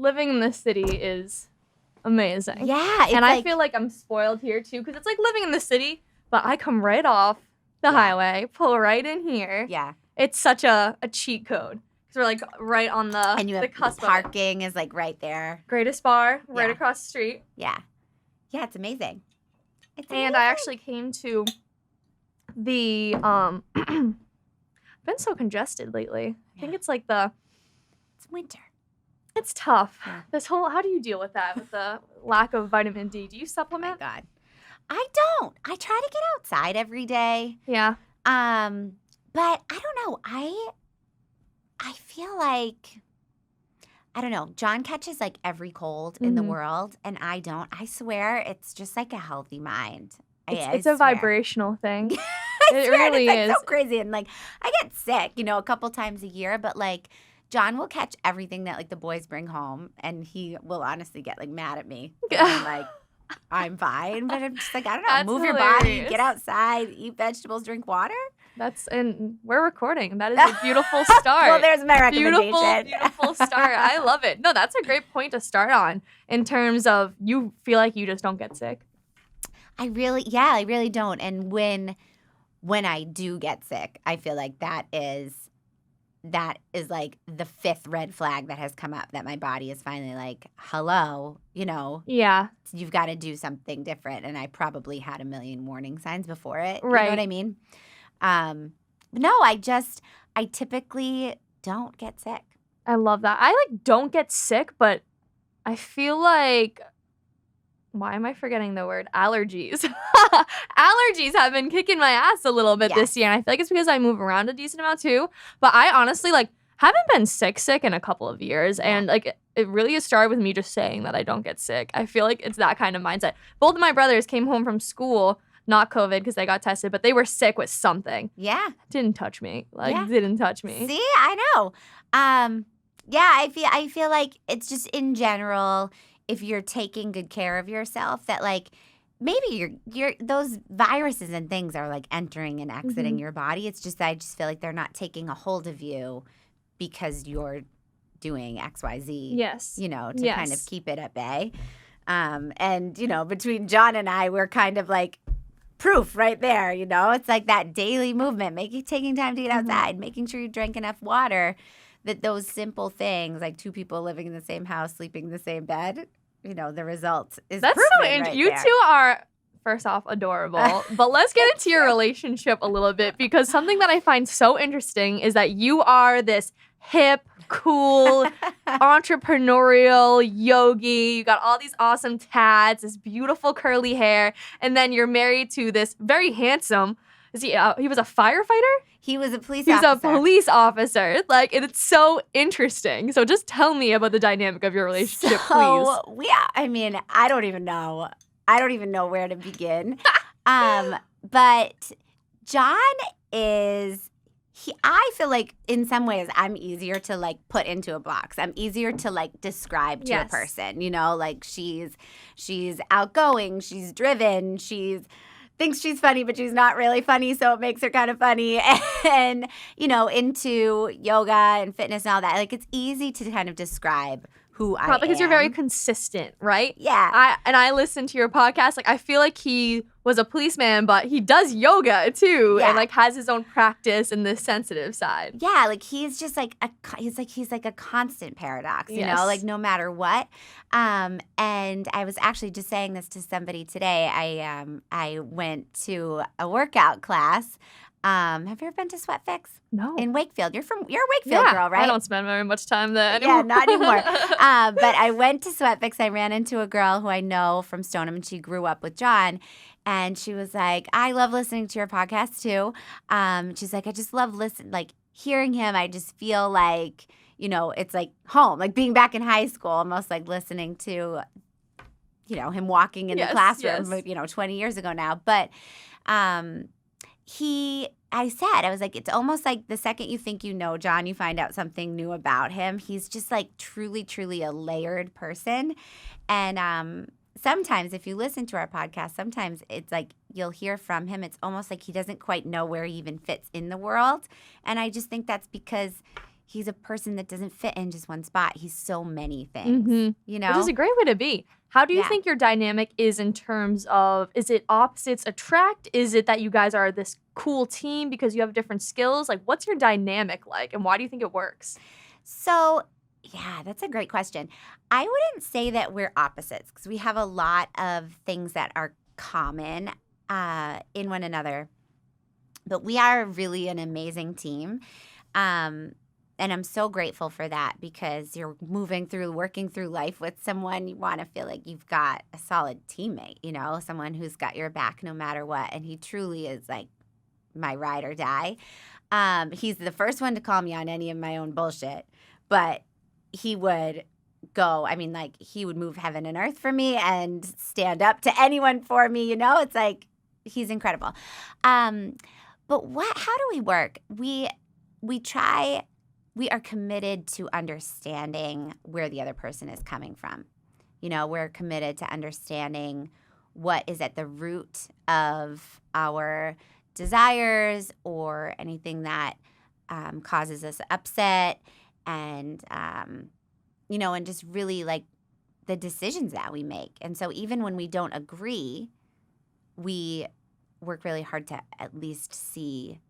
living in the city is amazing. Yeah. And I feel like I'm spoiled here too, because it's like living in the city, but I come right off the highway, pull right in here. Yeah. It's such a cheat code. Because we're like right on the And you have cusp parking is like right there. Greatest bar, right across the street. Yeah. Yeah, it's amazing. And I actually came to the I've been so congested lately. I think it's like it's winter. It's tough. Yeah. How do you deal with that, with the lack of vitamin D? Do you supplement? Oh my God. I don't. I try to get outside every day. Yeah. But I don't know. I feel like, I don't know. John catches like every cold in the world, and I don't. I swear it's just like a healthy mind. It's a vibrational thing. It really is. is. So crazy. And like, I get sick, a couple times a year, but like, John will catch everything that like the boys bring home, and he will honestly get like mad at me. And I'm like, I'm fine, but I'm just like, I don't know. That's Move hilarious. your body, get outside, eat vegetables, drink water. And we're recording. That is a beautiful start. Well, there's my recommendation. Beautiful start. I love it. No, that's a great point to start on in terms of you feel like you just don't get sick. I really don't. And when I do get sick, I feel like that is like the fifth red flag that has come up, that my body is finally like, hello, Yeah. you've got to do something different. And I probably had a million warning signs before it. Right. You know what I mean? No, I typically don't get sick. I love that. I like don't get sick, but I feel like, why am I forgetting the word? Allergies. Allergies have been kicking my ass a little bit this year. And I feel like it's because I move around a decent amount too. But I honestly haven't been sick in a couple of years. And like it really has started with me just saying that I don't get sick. I feel like it's that kind of mindset. Both of my brothers came home from school, not COVID because they got tested, but they were sick with something. Yeah. Didn't touch me. Didn't touch me. See, I know. I feel like it's just in general, if you're taking good care of yourself, that like maybe you're those viruses and things are like entering and exiting your body. It's just I just feel like they're not taking a hold of you because you're doing XYZ. Yes. To kind of keep it at bay. And between John and I, we're kind of like proof right there. It's like that daily movement, taking time to get outside, making sure you drink enough water. That those simple things, like two people living in the same house, sleeping in the same bed, the result is That's proven so interesting. right You there. two are, first off, adorable. But let's get into your relationship a little bit, because something that I find so interesting is that you are this hip, cool, entrepreneurial yogi. You got all these awesome tats, this beautiful curly hair, and then you're married to this very handsome. He was a firefighter? He was a police officer. He's a police officer. Like, and it's so interesting. So just tell me about the dynamic of your relationship, please. I don't even know. I don't even know where to begin. But John is... I feel like in some ways I'm easier to like put into a box. I'm easier to like describe to a person, like she's outgoing, she's driven, thinks she's funny, but she's not really funny, so it makes her kind of funny. And, into yoga and fitness and all that. Like, it's easy to kind of describe who I am. Probably because you're very consistent, right? Yeah. I listened to your podcast. Like, I feel like he was a policeman, but he does yoga too, and like has his own practice in the sensitive side. Yeah, like he's just like he's like a constant paradox, you know, like no matter what. And I was actually just saying this to somebody today. I went to a workout class. Have you ever been to Sweat Fix? No. In Wakefield. You're a Wakefield girl, right? I don't spend very much time there anymore. Yeah, not anymore. But I went to Sweat Fix. I ran into a girl who I know from Stoneham, and she grew up with John. And she was like, I love listening to your podcast too. She's like, I just love hearing him. I just feel like, it's like home, like being back in high school, almost like listening to, him walking in the classroom, 20 years ago now. But I was like, it's almost like the second you think you know John, you find out something new about him. He's just like truly, truly a layered person. And sometimes if you listen to our podcast, sometimes it's like you'll hear from him. It's almost like he doesn't quite know where he even fits in the world. And I just think that's because he's a person that doesn't fit in just one spot. He's so many things, you know? Which is a great way to be. How do you think your dynamic is in terms of, is it opposites attract? Is it that you guys are this cool team because you have different skills? Like, what's your dynamic like, and why do you think it works? So, yeah, that's a great question. I wouldn't say that we're opposites because we have a lot of things that are common in one another. But we are really an amazing team. And I'm so grateful for that because you're working through life with someone. You want to feel like you've got a solid teammate, you know, someone who's got your back no matter what. And he truly is like my ride or die. He's the first one to call me on any of my own bullshit, but he would go, I mean, like he would move heaven and earth for me and stand up to anyone for me, you know, it's like he's incredible. But how do we work? We are committed to understanding where the other person is coming from. You know, we're committed to understanding what is at the root of our desires or anything that causes us upset and, you know, and just really like the decisions that we make. And so even when we don't agree, we work really hard to at least see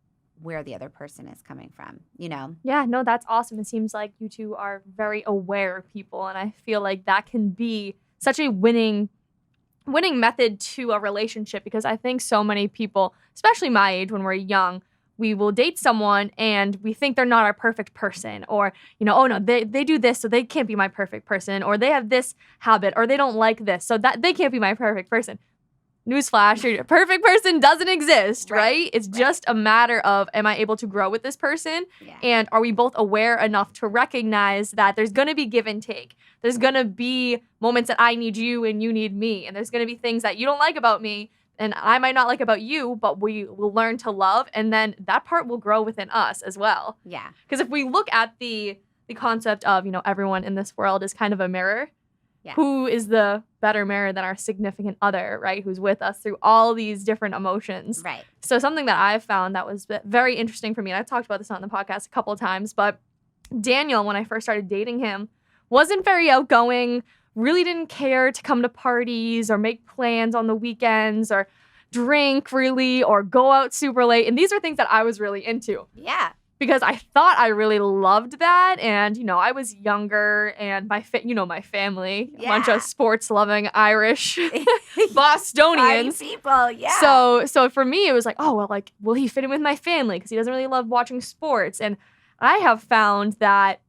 where the other person is coming from, you know? Yeah, no, that's awesome. It seems like you two are very aware people, and I feel like that can be such a winning method to a relationship because I think so many people, especially my age when we're young, we will date someone and we think they're not our perfect person or, you know, oh no, they do this, so they can't be my perfect person, or they have this habit, or they don't like this, so that they can't be my perfect person. Newsflash, your perfect person doesn't exist, right? It's just a matter of, am I able to grow with this person? Yeah. And are we both aware enough to recognize that there's going to be give and take? There's going to be moments that I need you and you need me. And there's going to be things that you don't like about me and I might not like about you, but we will learn to love. And then that part will grow within us as well. Yeah. Because if we look at the concept of, you know, everyone in this world is kind of a mirror. Yeah. Who is the better mirror than our significant other, right? Who's with us through all these different emotions. Right. So something that I've found that was very interesting for me, and I've talked about this on the podcast a couple of times, but Daniel, when I first started dating him, wasn't very outgoing, really didn't care to come to parties or make plans on the weekends or drink really or go out super late. And these are things that I was really into. Yeah. Because I thought I really loved that. And, you know, I was younger and my family, a bunch of sports-loving Irish Bostonians. People, yeah. So for me, it was like, oh, well, like, will he fit in with my family? Because he doesn't really love watching sports. And I have found that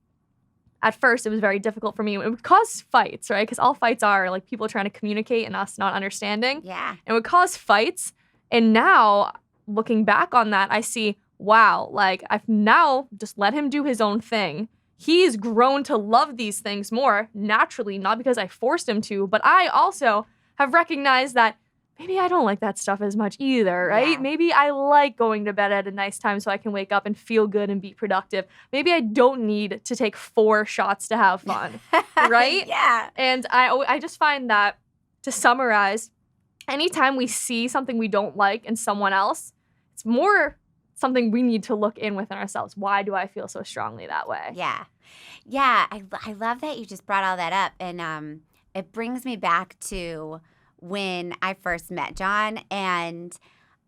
at first it was very difficult for me. It would cause fights, right? Because all fights are like people trying to communicate and us not understanding. Yeah. It would cause fights. And now, looking back on that, I see, wow, like I've now just let him do his own thing. He's grown to love these things more naturally, not because I forced him to, but I also have recognized that maybe I don't like that stuff as much either, right? Yeah. Maybe I like going to bed at a nice time so I can wake up and feel good and be productive. Maybe I don't need to take 4 shots to have fun, right? Yeah. And I just find that, to summarize, anytime we see something we don't like in someone else, it's more something we need to look in within ourselves. Why do I feel so strongly that way? Yeah. Yeah, I love that you just brought all that up. And it brings me back to when I first met John. And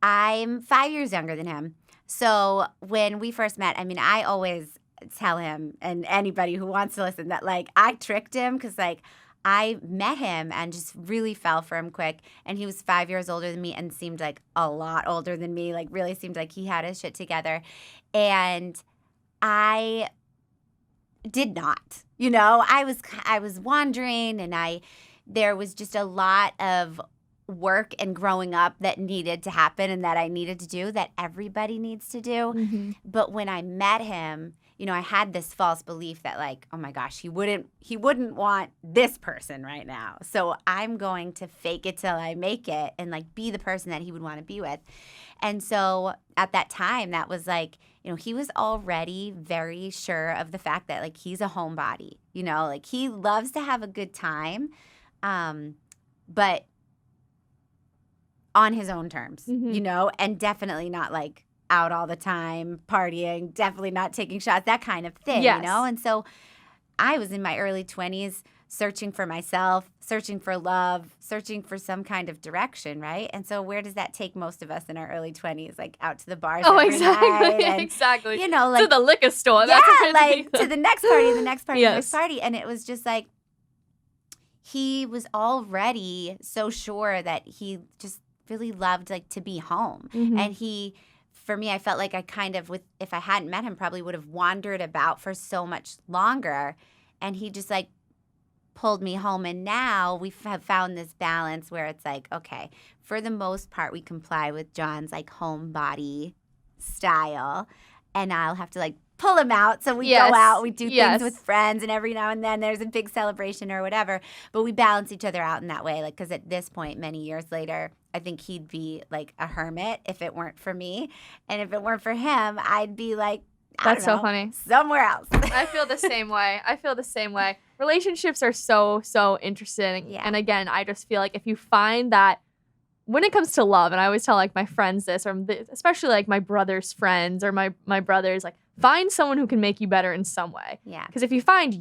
I'm 5 years younger than him. So when we first met, I mean, I always tell him and anybody who wants to listen that, like, I tricked him because, like, I met him and just really fell for him quick. And he was 5 years older than me and seemed like a lot older than me, like really seemed like he had his shit together. And I did not, you know, I was wandering and there was just a lot of work and growing up that needed to happen and that I needed to do, that everybody needs to do. Mm-hmm. But when I met him, you know, I had this false belief that, like, oh my gosh, he wouldn't want this person right now. So I'm going to fake it till I make it and, like, be the person that he would want to be with. And so at that time, that was like, you know, he was already very sure of the fact that, like, he's a homebody, you know, like, he loves to have a good time, but on his own terms, mm-hmm. you know, and definitely not like out all the time, partying, definitely not taking shots, that kind of thing, Yes. you know? And so I was in my early 20s searching for myself, searching for love, searching for some kind of direction, right? And so where does that take most of us in our early 20s? Like out to the bars every night and, exactly. you know, like to the liquor store. yeah, That's what like to the next party, the next party, the Yes. next party. And it was just like he was already so sure that he just really loved like to be home. Mhm. And he, for me, I felt like I kind of, if I hadn't met him, probably would have wandered about for so much longer. And he just like pulled me home. And now we have found this balance where it's like, okay, for the most part, we comply with John's like homebody style. And I'll have to like pull him out. So we Yes. go out, we do Yes. things with friends, and every now and then there's a big celebration or whatever. But we balance each other out in that way. Like, because at this point, many years later, I think he'd be like a hermit if it weren't for me. And if it weren't for him, I'd be like, That's so don't know, funny. somewhere else. I feel the same way. Relationships are so interesting. Yeah. And again, I just feel like if you find that when it comes to love, and I always tell like my friends this, or especially like my brother's friends or my brothers, like find someone who can make you better in some way. Yeah. Because if you find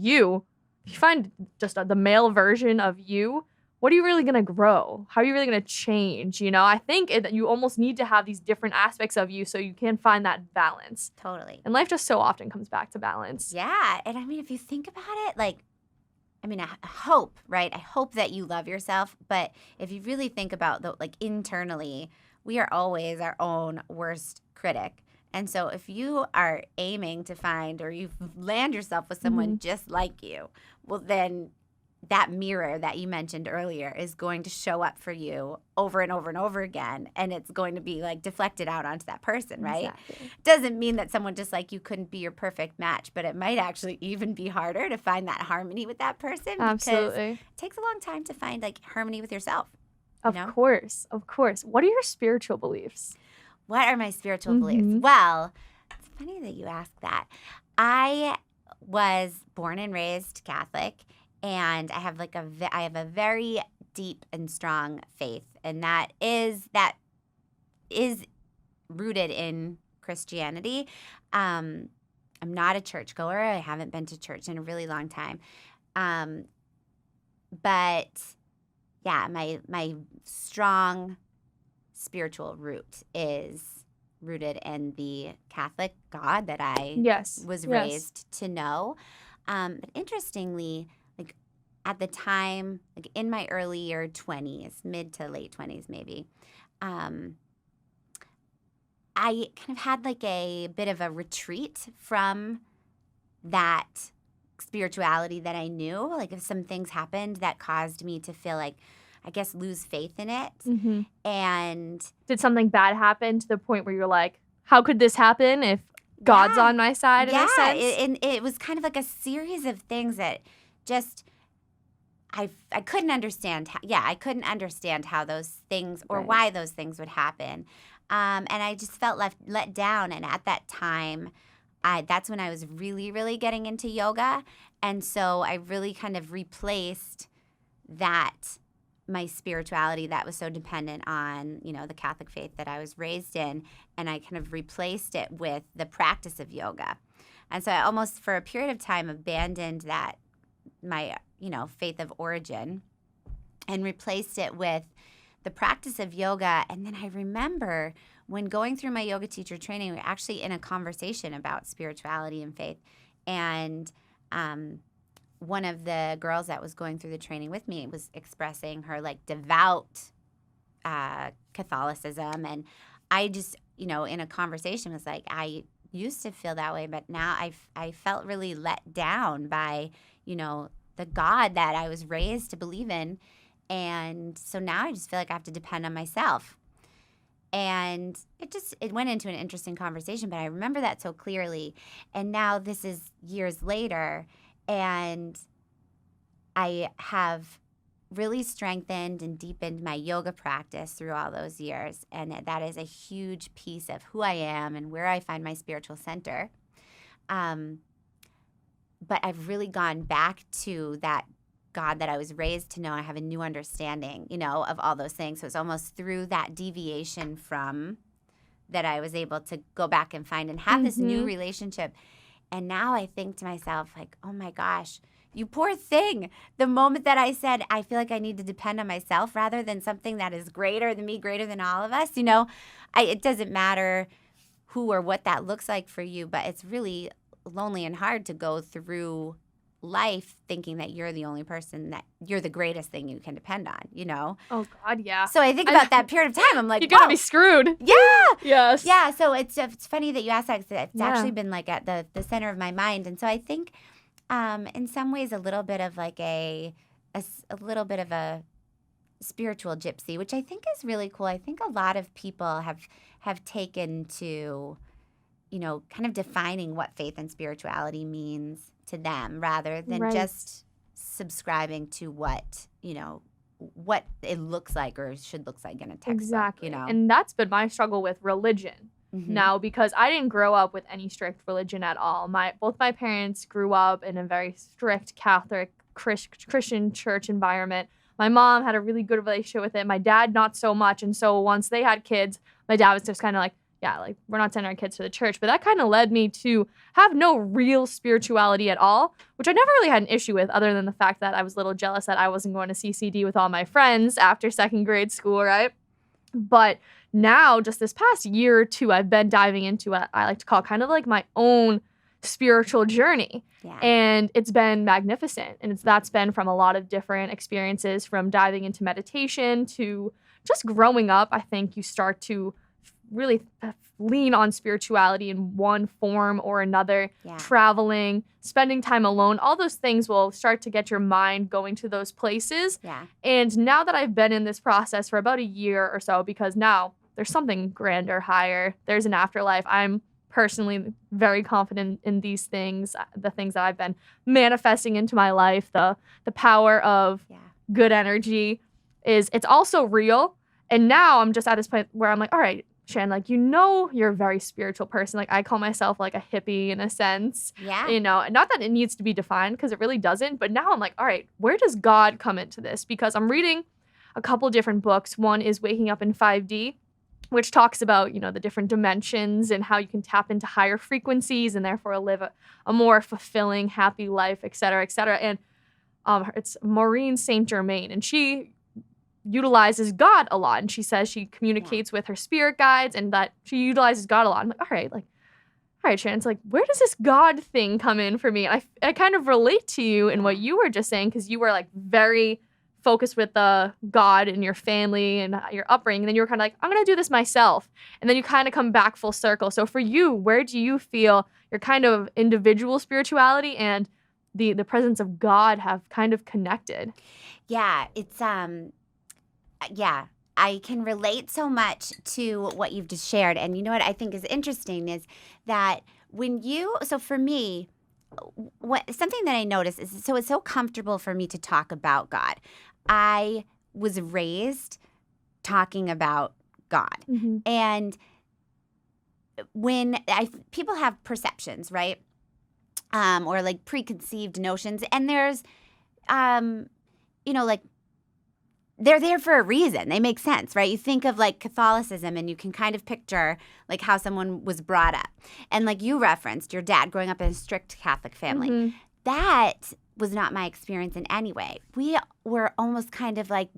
just the male version of you, what are you really going to grow? How are you really going to change? You know, I think you almost need to have these different aspects of you so you can find that balance. Totally. And life just so often comes back to balance. Yeah. And I mean, if you think about it, like, I mean, I hope, right? I hope that you love yourself. But if you really think about like internally, we are always our own worst critic. And so if you are aiming to find, or you land yourself with someone just like you, well, then that mirror that you mentioned earlier is going to show up for you over and over and over again. And it's going to be like deflected out onto that person, right? Exactly. Doesn't mean that someone just like you couldn't be your perfect match, but it might actually even be harder to find that harmony with that person. Because Absolutely. it takes a long time to find like harmony with yourself. Of course. What are your spiritual beliefs? What are my spiritual beliefs? Well, it's funny that you ask that. I was born and raised Catholic, and I have a very deep and strong faith, and that is rooted in Christianity. I'm not a churchgoer. I haven't been to church in a really long time. But yeah, my strong spiritual root is rooted in the Catholic God that I was raised to know. But interestingly, like at the time, like in my earlier 20s, mid to late 20s maybe, I kind of had like a bit of a retreat from that spirituality that I knew. Like if some things happened that caused me to feel like, I guess, lose faith in it. Mm-hmm. And did something bad happen to the point where you're like, how could this happen if God's on my side in a sense? It was kind of like a series of things that just I couldn't understand. I couldn't understand how those things or why those things would happen. And I just felt let down. And at that time, that's when I was really, really getting into yoga. And so I really kind of replaced my spirituality that was so dependent on, the Catholic faith that I was raised in, and I kind of replaced it with the practice of yoga. And so I almost, for a period of time, abandoned my faith of origin and replaced it with the practice of yoga. And then I remember when going through my yoga teacher training, we were actually in a conversation about spirituality and faith. And one of the girls that was going through the training with me was expressing her like devout Catholicism. And I just, in a conversation was like, I used to feel that way, but now I felt really let down by, the God that I was raised to believe in. And so now I just feel like I have to depend on myself. And it went into an interesting conversation, but I remember that so clearly. And now this is years later, and I have really strengthened and deepened my yoga practice through all those years. And that is a huge piece of who I am and where I find my spiritual center. But I've really gone back to that God that I was raised to know. I have a new understanding, of all those things. So it's almost through that deviation from that I was able to go back and find and have this new relationship. And now I think to myself, like, oh my gosh, you poor thing. The moment that I said, I feel like I need to depend on myself rather than something that is greater than me, greater than all of us, it doesn't matter who or what that looks like for you, but it's really lonely and hard to go through life thinking that you're the only person, that you're the greatest thing you can depend on, Oh, God, yeah. So I think about that period of time. I'm like, you're going to be screwed. Yeah. Yes. Yeah. So it's funny that you asked that, because it's actually been like at the center of my mind. And so I think in some ways a little bit of like a little bit of a spiritual gypsy, which I think is really cool. I think a lot of people have taken to, kind of defining what faith and spirituality means to them rather than just subscribing to what it looks like or should look like in a textbook. Exactly. And that's been my struggle with religion now, because I didn't grow up with any strict religion at all. Both my parents grew up in a very strict Catholic Christian church environment. My mom had a really good relationship with it. My dad, not so much. And so once they had kids, my dad was just kind of like, yeah, like, we're not sending our kids to the church. But that kind of led me to have no real spirituality at all, which I never really had an issue with, other than the fact that I was a little jealous that I wasn't going to CCD with all my friends after second grade school, right? But now, just this past year or two, I've been diving into what I like to call kind of like my own spiritual journey. Yeah. And it's been magnificent. And that's been from a lot of different experiences, from diving into meditation to just growing up. I think you start to really lean on spirituality in one form or another. Traveling, spending time alone, all those things will start to get your mind going to those places. And now that I've been in this process for about a year or so, because now there's something grander, higher, there's an afterlife, I'm personally very confident in these things, the things that I've been manifesting into my life, the power of good energy it's also real. And now I'm just at this point where I'm like, all right, Shannon, like, you're a very spiritual person. Like, I call myself like a hippie in a sense. And not that it needs to be defined, because it really doesn't. But now I'm like, all right, where does God come into this? Because I'm reading a couple different books. One is Waking Up in 5D, which talks about, the different dimensions and how you can tap into higher frequencies and therefore live a more fulfilling, happy life, et cetera, et cetera. And it's Maureen St. Germain, and she utilizes God a lot, and she says she communicates with her spirit guides and that she utilizes God a lot. I'm like, all right, Shannon, it's like, where does this God thing come in for me? I kind of relate to you in what you were just saying, because you were like very focused with the God in your family and your upbringing, and then you were kind of like, I'm going to do this myself. And then you kind of come back full circle. So for you, where do you feel your kind of individual spirituality and the presence of God have kind of connected? Yeah, it's I can relate so much to what you've just shared. And you know what I think is interesting is that so for me, something that I noticed is, so it's so comfortable for me to talk about God. I was raised talking about God. And when people have perceptions, right? Or like preconceived notions, and there's, like, they're there for a reason. They make sense, right? You think of like Catholicism and you can kind of picture like how someone was brought up. And like you referenced your dad growing up in a strict Catholic family. That was not my experience in any way. We were almost kind of like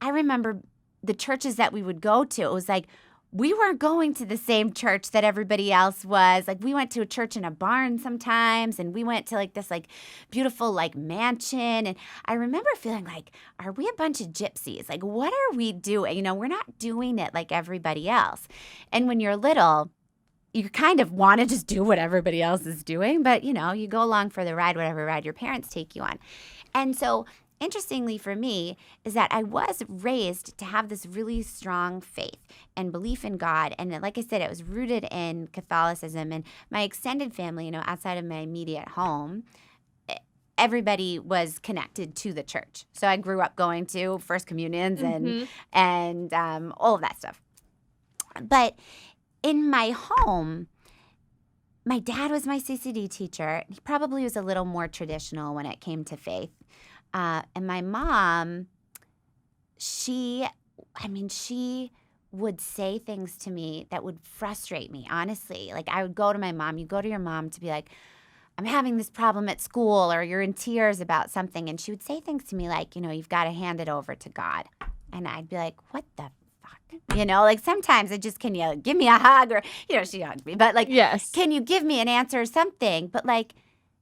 I remember the churches that we would go to. It was like, we weren't going to the same church that everybody else was. Like, we went to a church in a barn sometimes, and we went to like this like beautiful like mansion. And I remember feeling like, are we a bunch of gypsies? Like, what are we doing? We're not doing it like everybody else. And when you're little, you kind of want to just do what everybody else is doing, but you go along for the ride, whatever ride your parents take you on. And so interestingly for me is that I was raised to have this really strong faith and belief in God. And like I said, it was rooted in Catholicism. And my extended family, outside of my immediate home, everybody was connected to the church. So I grew up going to First Communions and all of that stuff. But in my home, my dad was my CCD teacher. He probably was a little more traditional when it came to faith. And my mom, she would say things to me that would frustrate me, honestly. Like I would go to my mom. You go to your mom to be like, I'm having this problem at school, or you're in tears about something. And she would say things to me like, you've got to hand it over to God. And I'd be like, what the fuck? Like sometimes I just, can you give me a hug? Or, she hugged me. But like, yes. Can you give me an answer or something? But like,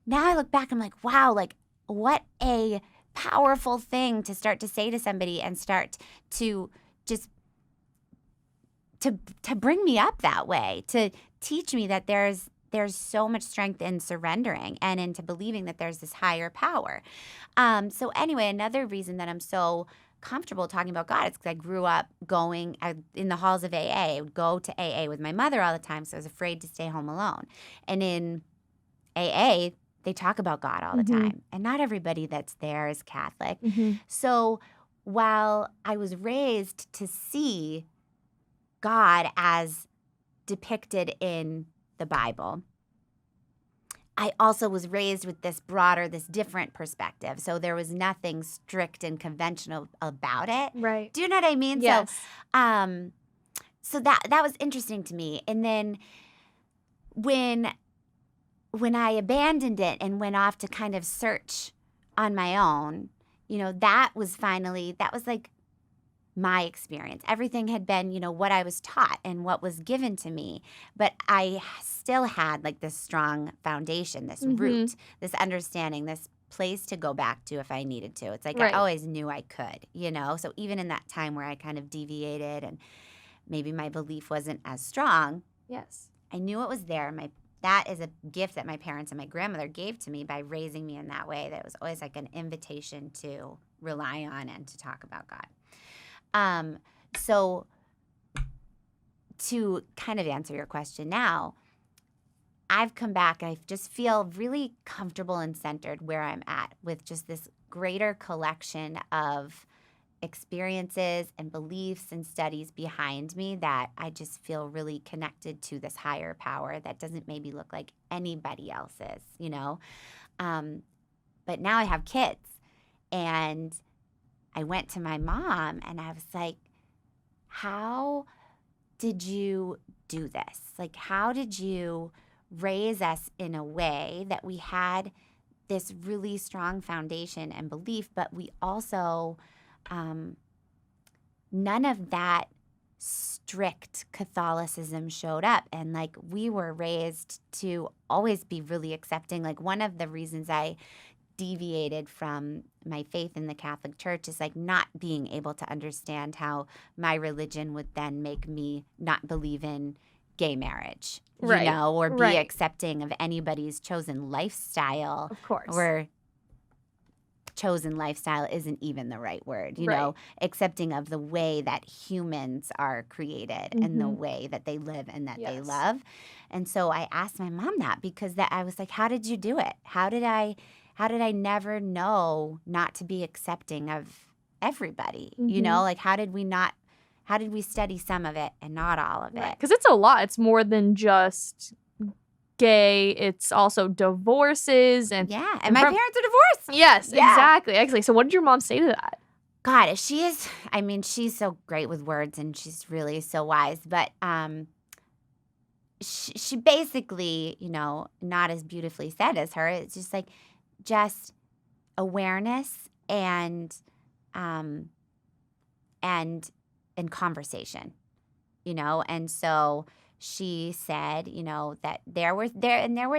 now I look back, I'm like, wow, like what a powerful thing to start to say to somebody and start to just to bring me up that way, to teach me that there's so much strength in surrendering and into believing that there's this higher power. So anyway, another reason that I'm so comfortable talking about God is because I grew up going in the halls of AA. I would go to AA with my mother all the time, so I was afraid to stay home alone. And in AA, they talk about God all the time. And not everybody that's there is Catholic. So while I was raised to see God as depicted in the Bible, I also was raised with this broader, this different perspective. So there was nothing strict and conventional about it. Right. Do you know what I mean? Yes. So that was interesting to me. And then when I abandoned it and went off to kind of search on my own, that was like my experience. Everything had been, what I was taught and what was given to me. But I still had like this strong foundation, this root, this understanding, this place to go back to if I needed to. It's like I always knew I could, So even in that time where I kind of deviated and maybe my belief wasn't as strong, yes, I knew it was there. That is a gift that my parents and my grandmother gave to me by raising me in that way. That was always like an invitation to rely on and to talk about God. So to kind of answer your question now, I've come back. I just feel really comfortable and centered where I'm at with just this greater collection of experiences and beliefs and studies behind me that I just feel really connected to this higher power that doesn't maybe look like anybody else's, But now I have kids, and I went to my mom and I was like, how did you do this? Like, how did you raise us in a way that we had this really strong foundation and belief, but we also, none of that strict Catholicism showed up. And like, we were raised to always be really accepting. Like, one of the reasons I deviated from my faith in the Catholic Church is like not being able to understand how my religion would then make me not believe in gay marriage, or be accepting of anybody's chosen lifestyle. Of course. Or chosen lifestyle isn't even the right word, accepting of the way that humans are created and the way that they live and that they love. And so I asked my mom that because I was like, how did you do it? How did I never know not to be accepting of everybody? Like how did we study some of it and not all of it? Because it's a lot. It's more than just gay. It's also divorces and my parents are divorced. Yes, exactly. So what did your mom say to that? God, she's so great with words and she's really so wise. But she basically, not as beautifully said as her. It's just like awareness and conversation, and so she said, that there were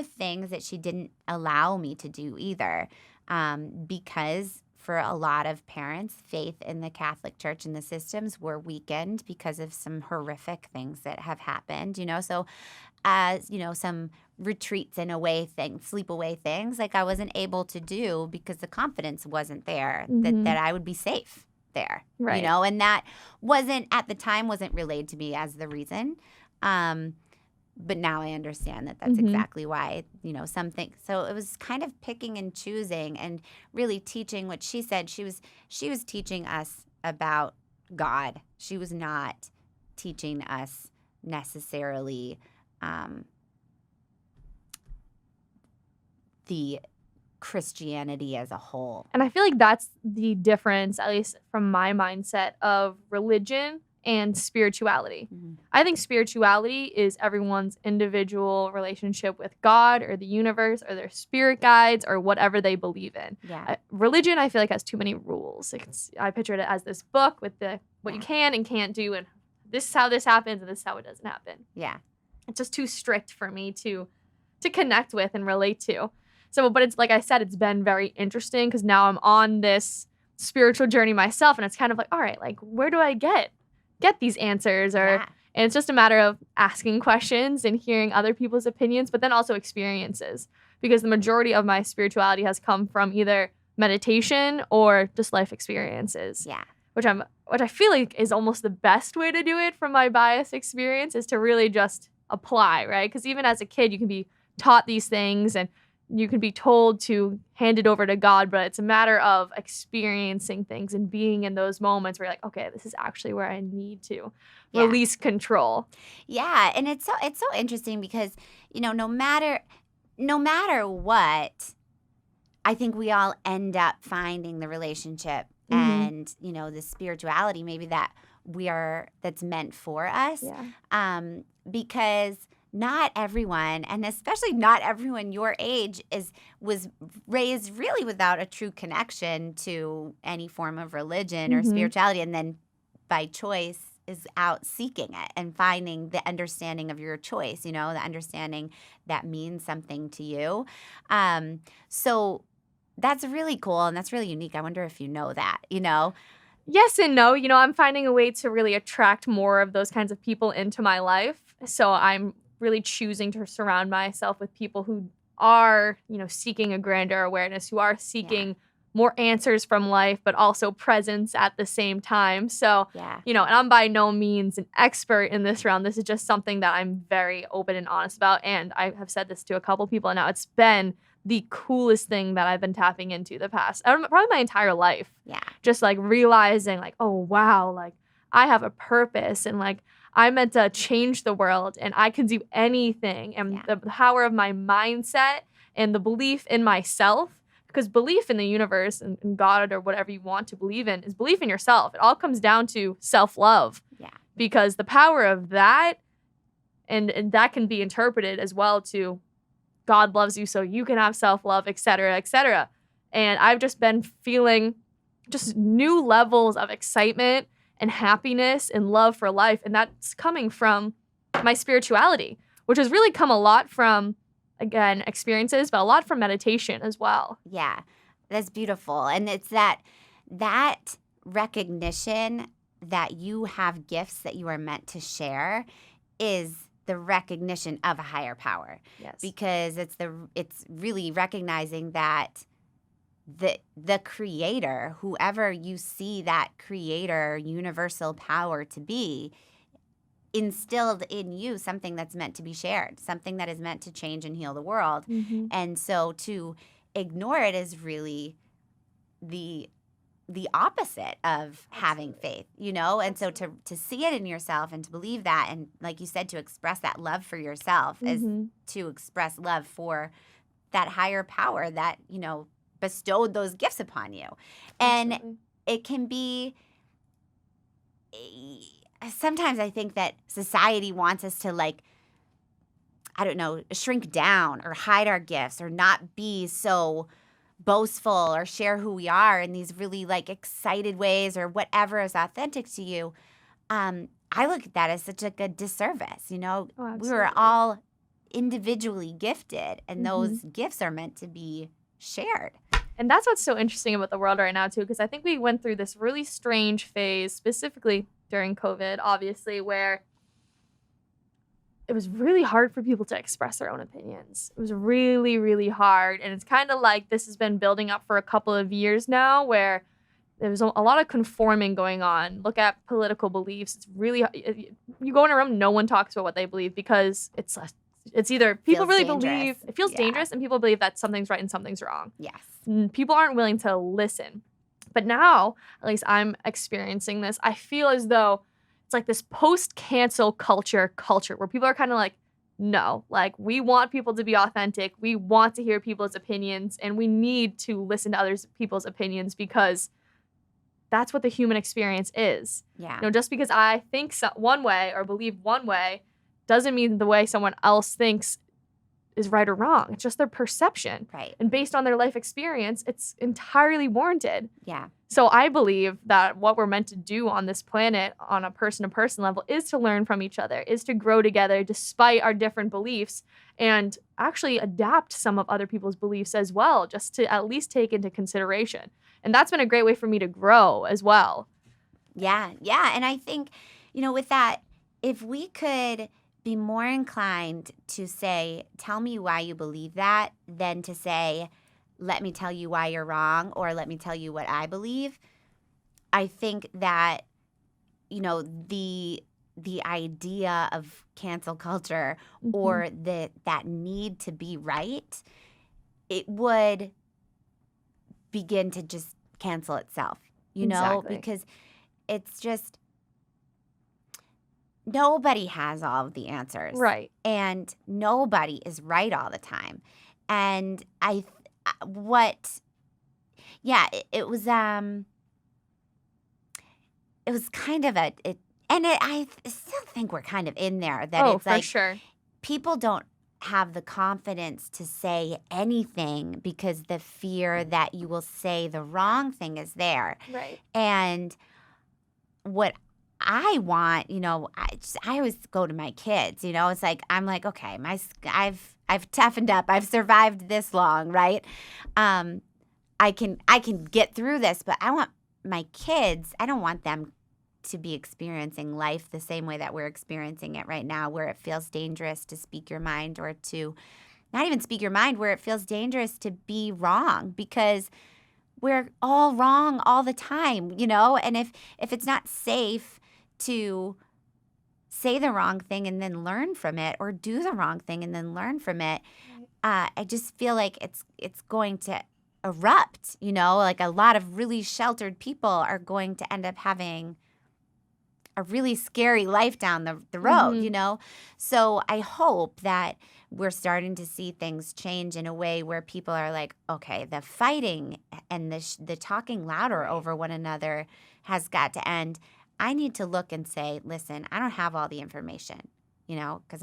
things that she didn't allow me to do either, because for a lot of parents, faith in the Catholic Church and the systems were weakened because of some horrific things that have happened, so as, some retreats and sleepaway things, like I wasn't able to do because the confidence wasn't there that I would be safe there, and that at the time wasn't relayed to me as the reason. But now I understand that that's exactly why, something. So it was kind of picking and choosing and really teaching what she said. She was teaching us about God. She was not teaching us necessarily the Christianity as a whole. And I feel like that's the difference, at least from my mindset, of religion and spirituality. Mm-hmm. I think spirituality is everyone's individual relationship with God or the universe or their spirit guides or whatever they believe in. Yeah. Religion, I feel like, has too many rules. I pictured it as this book with what you can and can't do, and this is how this happens and this is how it doesn't happen. Yeah. It's just too strict for me to connect with and relate to. So, but it's like I said, it's been very interesting because now I'm on this spiritual journey myself, and it's kind of like, all right, like where do I get these answers? And it's just a matter of asking questions and hearing other people's opinions, but then also experiences, because the majority of my spirituality has come from either meditation or just life experiences. Yeah. Which I feel like is almost the best way to do it from my bias experience, is to really just apply, right? Because even as a kid, you can be taught these things and you can be told to hand it over to God, but it's a matter of experiencing things and being in those moments where you're like, okay, this is actually where I need to release control. Yeah, and it's so interesting because, no matter what, I think we all end up finding the relationship and, the spirituality maybe that's meant for us. Yeah. Because not everyone, and especially not everyone your age, was raised really without a true connection to any form of religion or spirituality, and then by choice is out seeking it and finding the understanding of your choice, the understanding that means something to you. So that's really cool and that's really unique. I wonder if you know that, Yes and no. I'm finding a way to really attract more of those kinds of people into my life. So I'm really choosing to surround myself with people who are, seeking a grander awareness, who are seeking more answers from life, but also presence at the same time. So, and I'm by no means an expert in this realm. This is just something that I'm very open and honest about. And I have said this to a couple people now. It's been the coolest thing that I've been tapping into the past, probably my entire life. Yeah. Just like realizing like, oh, wow, like I have a purpose and like I'm meant to change the world and I can do anything. And the power of my mindset and the belief in myself, because belief in the universe and God or whatever you want to believe in is belief in yourself. It all comes down to self-love. Yeah. Because the power of that, and that can be interpreted as well to God loves you so you can have self-love, et cetera, et cetera. And I've just been feeling just new levels of excitement and happiness and love for life. And that's coming from my spirituality, which has really come a lot from, again, experiences, but a lot from meditation as well. Yeah, that's beautiful. And it's that recognition that you have gifts that you are meant to share is the recognition of a higher power. Yes. Because it's really recognizing that the creator, whoever you see that creator universal power to be, instilled in you something that's meant to be shared, something that is meant to change and heal the world. And so to ignore it is really the opposite of having faith, and so to see it in yourself and to believe that, and like you said, to express that love for yourself is to express love for that higher power that, bestowed those gifts upon you. Absolutely. And it can be, sometimes I think that society wants us to shrink down or hide our gifts or not be so boastful or share who we are in these really excited ways or whatever is authentic to you. I look at that as such a good disservice. We were all individually gifted, and those gifts are meant to be shared. And that's what's so interesting about the world right now, too, because I think we went through this really strange phase, specifically during COVID, obviously, where it was really hard for people to express their own opinions. It was really, really hard. And it's kind of like this has been building up for a couple of years now, where there's a lot of conforming going on. Look at political beliefs. It's really, you go in a room, no one talks about what they believe because it's either people really believe, it feels dangerous, and people believe that something's right and something's wrong. Yes. People aren't willing to listen. But now, at least I'm experiencing this, I feel as though it's like this post-cancel culture where people are kind of like, no, we want people to be authentic. We want to hear people's opinions, and we need to listen to other people's opinions because that's what the human experience is. Yeah. You know, just because I think one way or believe one way doesn't mean the way someone else thinks is right or wrong. It's just their perception. Right. And based on their life experience, it's entirely warranted. Yeah. So I believe that what we're meant to do on this planet on a person-to-person level is to learn from each other, is to grow together despite our different beliefs and actually adapt some of other people's beliefs as well, just to at least take into consideration. And that's been a great way for me to grow as well. Yeah. Yeah. And I think, with that, if we could be more inclined to say, tell me why you believe that, than to say, let me tell you why you're wrong, or let me tell you what I believe. I think that, the idea of cancel culture or that need to be right, it would begin to just cancel itself, Exactly. because it's just, nobody has all of the answers. Right. And nobody is right all the time. And it was kind of I still think we're kind of in there that it's for like sure. People don't have the confidence to say anything because the fear that you will say the wrong thing is there. Right. And what I want, I always go to my kids, it's like, I'm like, okay, I've toughened up. I've survived this long, right? I can get through this, but I want my kids, I don't want them to be experiencing life the same way that we're experiencing it right now, where it feels dangerous to speak your mind, or to not even speak your mind, where it feels dangerous to be wrong, because we're all wrong all the time, and if it's not safe to say the wrong thing and then learn from it, or do the wrong thing and then learn from it, I just feel like it's going to erupt, like a lot of really sheltered people are going to end up having a really scary life down the road, So I hope that we're starting to see things change in a way where people are like, okay, the fighting and the talking louder over one another has got to end. I need to look and say, listen, I don't have all the information, because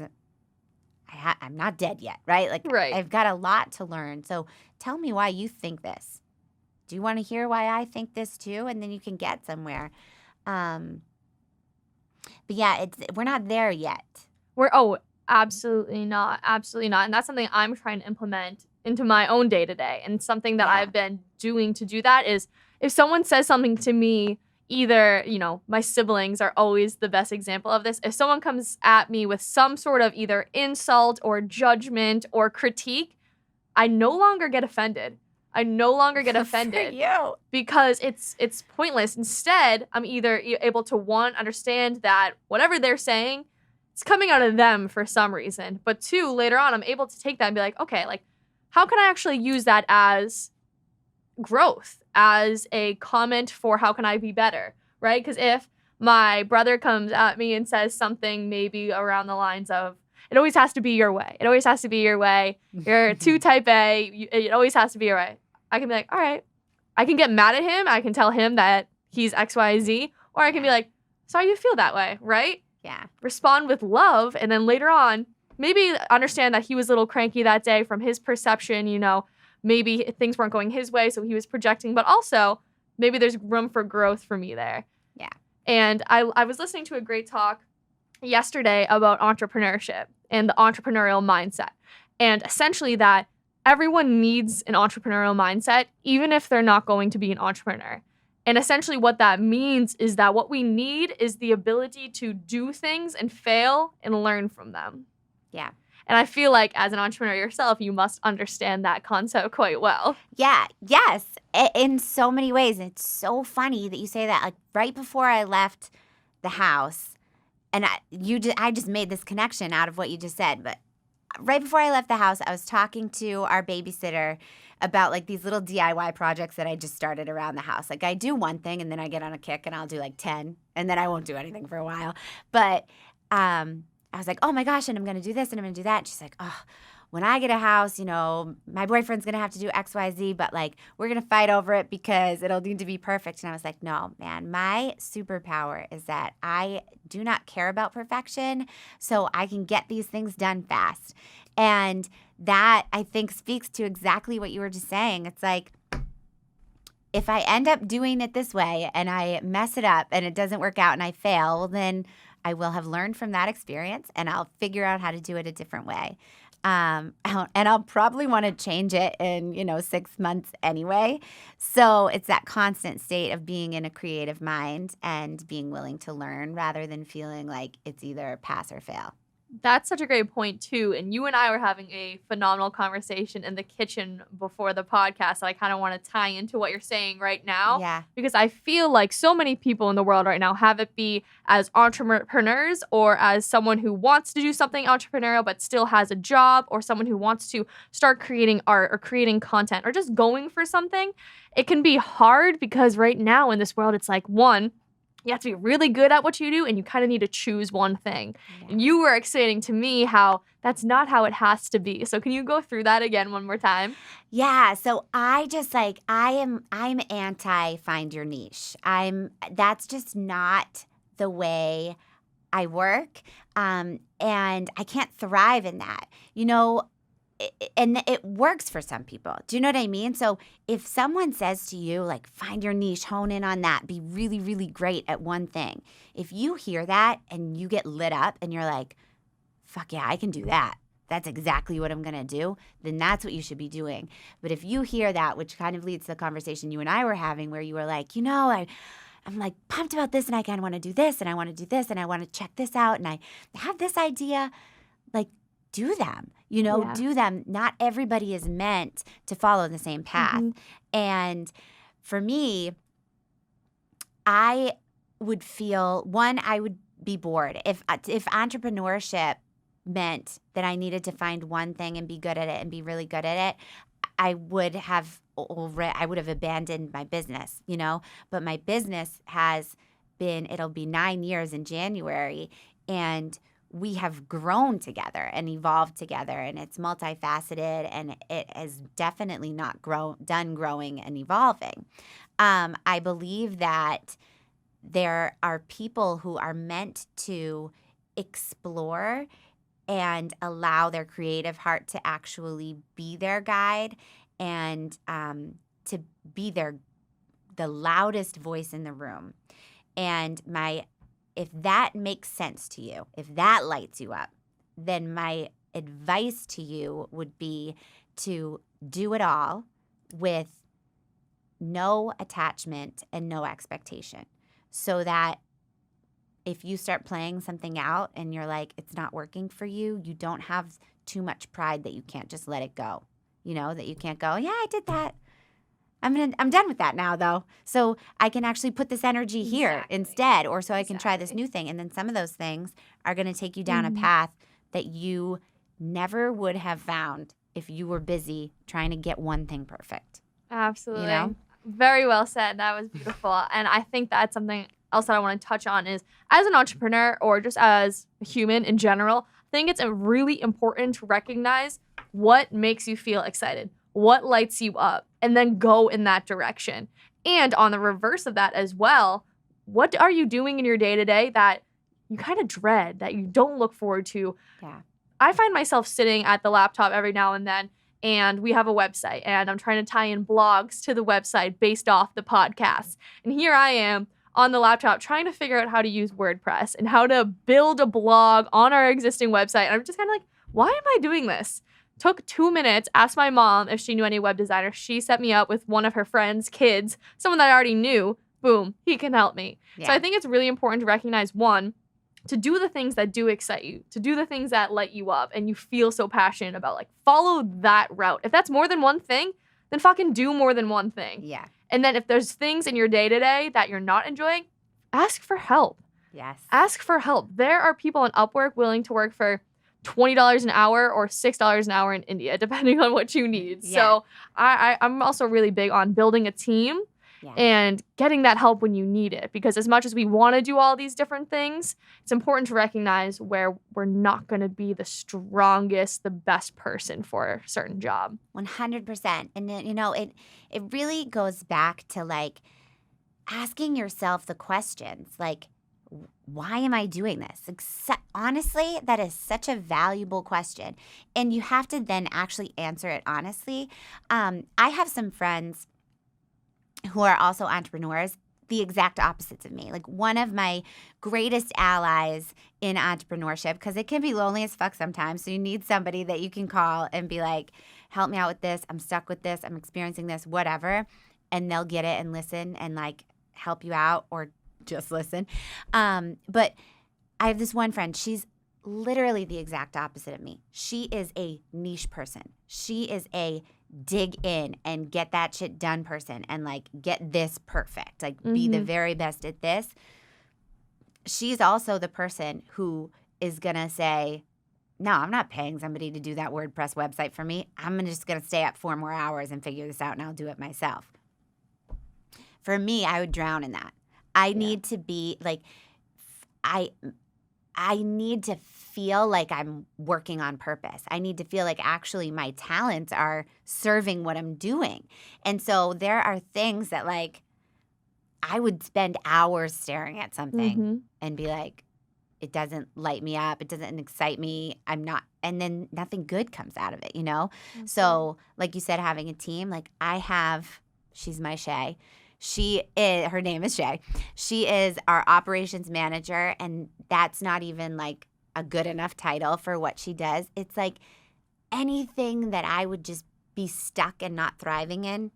I'm not dead yet, right? Like, right. I've got a lot to learn. So tell me why you think this. Do you want to hear why I think this too? And then you can get somewhere. But yeah, we're not there yet. Absolutely not. Absolutely not. And that's something I'm trying to implement into my own day-to-day. And something that I've been doing to do that is, if someone says something to me, either, my siblings are always the best example of this. If someone comes at me with some sort of either insult or judgment or critique, I no longer get offended. For you. Because it's pointless. Instead, I'm either able to, one, understand that whatever they're saying, it's coming out of them for some reason. But two, later on, I'm able to take that and be like, okay, like, how can I actually use that as growth, as a comment for how can I be better, right? Because if my brother comes at me and says something maybe around the lines of, it always has to be your way. It always has to be your way. You're too type A. It always has to be your way. I can be like, all right. I can get mad at him. I can tell him that he's X, Y, Z. Or I can be like, sorry you feel that way, right? Yeah. Respond with love. And then later on, maybe understand that he was a little cranky that day from his perception, maybe things weren't going his way, so he was projecting. But also, maybe there's room for growth for me there. Yeah. And I was listening to a great talk yesterday about entrepreneurship and the entrepreneurial mindset. And essentially that everyone needs an entrepreneurial mindset, even if they're not going to be an entrepreneur. And essentially what that means is that what we need is the ability to do things and fail and learn from them. Yeah. And I feel like as an entrepreneur yourself, you must understand that concept quite well. Yeah. Yes. In so many ways. It's so funny that you say that. Like, right before I left the house, and I just made this connection out of what you just said, but right before I left the house, I was talking to our babysitter about like these little DIY projects that I just started around the house. Like, I do one thing and then I get on a kick and I'll do like 10 and then I won't do anything for a while. But I was like, oh my gosh, and I'm going to do this and I'm going to do that. And she's like, oh, when I get a house, my boyfriend's going to have to do X, Y, Z, but like we're going to fight over it because it'll need to be perfect. And I was like, no, man, my superpower is that I do not care about perfection, so I can get these things done fast. And that, I think, speaks to exactly what you were just saying. It's like, if I end up doing it this way and I mess it up and it doesn't work out and I fail, well, then I will have learned from that experience and I'll figure out how to do it a different way. And I'll probably want to change it in, 6 months anyway. So it's that constant state of being in a creative mind and being willing to learn rather than feeling like it's either pass or fail. That's such a great point, too. And you and I were having a phenomenal conversation in the kitchen before the podcast that I kind of want to tie into what you're saying right now. Yeah. Because I feel like so many people in the world right now, have it be as entrepreneurs or as someone who wants to do something entrepreneurial but still has a job, or someone who wants to start creating art or creating content or just going for something. It can be hard because right now in this world, it's like, one, you have to be really good at what you do, and you kind of need to choose one thing. Yeah. And you were explaining to me how that's not how it has to be. So can you go through that again one more time? Yeah. So I just I'm anti find your niche. That's just not the way I work. And I can't thrive in that. And it works for some people. Do you know what I mean? So if someone says to you, like, find your niche, hone in on that, be really, really great at one thing. If you hear that and you get lit up and you're like, fuck yeah, I can do that. That's exactly what I'm going to do. Then that's what you should be doing. But if you hear that, which kind of leads to the conversation you and I were having where you were like, I'm like pumped about this and I kind of want to do this and I want to do this and I want to check this out and I have this idea, like, do them, do them. Not everybody is meant to follow the same path. Mm-hmm. And for me, I would feel, I would be bored. If entrepreneurship meant that I needed to find one thing and be good at it and be really good at it, I would have abandoned my business, But my business it'll be 9 years in January, and we have grown together and evolved together, and it's multifaceted, and it has definitely not done growing and evolving. I believe that there are people who are meant to explore and allow their creative heart to actually be their guide and to be the loudest voice in the room. And if that makes sense to you, if that lights you up, then my advice to you would be to do it all with no attachment and no expectation, so that if you start playing something out and you're like, it's not working for you, you don't have too much pride that you can't just let it go, that you can't go, yeah, I did that. I'm done with that now, though. So I can actually put this energy here instead, or so I can try this new thing. And then some of those things are going to take you down a path that you never would have found if you were busy trying to get one thing perfect. Absolutely. Very well said. That was beautiful. And I think that's something else that I want to touch on is, as an entrepreneur or just as a human in general, I think it's really important to recognize what makes you feel excited, what lights you up, and then go in that direction. And on the reverse of that as well, what are you doing in your day-to-day that you kind of dread, that you don't look forward to? Yeah. I find myself sitting at the laptop every now and then, and we have a website, and I'm trying to tie in blogs to the website based off the podcast. And here I am on the laptop trying to figure out how to use WordPress and how to build a blog on our existing website. And I'm just kind of like, why am I doing this? Took 2 minutes, asked my mom if she knew any web designers. She set me up with one of her friends' kids, someone that I already knew. Boom, he can help me. Yeah. So I think it's really important to recognize, one, to do the things that do excite you, to do the things that light you up and you feel so passionate about. Like, follow that route. If that's more than one thing, then fucking do more than one thing. Yeah. And then if there's things in your day-to-day that you're not enjoying, ask for help. Yes. Ask for help. There are people on Upwork willing to work for $20 an hour or $6 an hour in India, depending on what you need. Yeah. So I'm also really big on building a team and getting that help when you need it. Because as much as we want to do all these different things, it's important to recognize where we're not going to be the strongest, the best person for a certain job. 100%. And, it really goes back to, like, asking yourself the questions, like, why am I doing this? Honestly, that is such a valuable question. And you have to then actually answer it honestly. I have some friends who are also entrepreneurs, the exact opposites of me. Like, one of my greatest allies in entrepreneurship, because it can be lonely as fuck sometimes. So you need somebody that you can call and be like, help me out with this. I'm stuck with this. I'm experiencing this, whatever. And they'll get it and listen and, like, help you out or just listen. But I have this one friend. She's literally the exact opposite of me. She is a niche person. She is a dig in and get that shit done person and, like, get this perfect. Like, be the very best at this. She's also the person who is going to say, no, I'm not paying somebody to do that WordPress website for me. I'm just going to stay up 4 more hours and figure this out, and I'll do it myself. For me, I would drown in that. I need to be like, I need to feel like I'm working on purpose. I need to feel like actually my talents are serving what I'm doing. And so there are things that, like, I would spend hours staring at something and be like, it doesn't light me up. It doesn't excite me. I'm not, and then nothing good comes out of it, Okay. So like you said, having a team, like she's my Shay. Her name is Shay. She is our operations manager, and that's not even, like, a good enough title for what she does. It's like anything that I would just be stuck and not thriving in,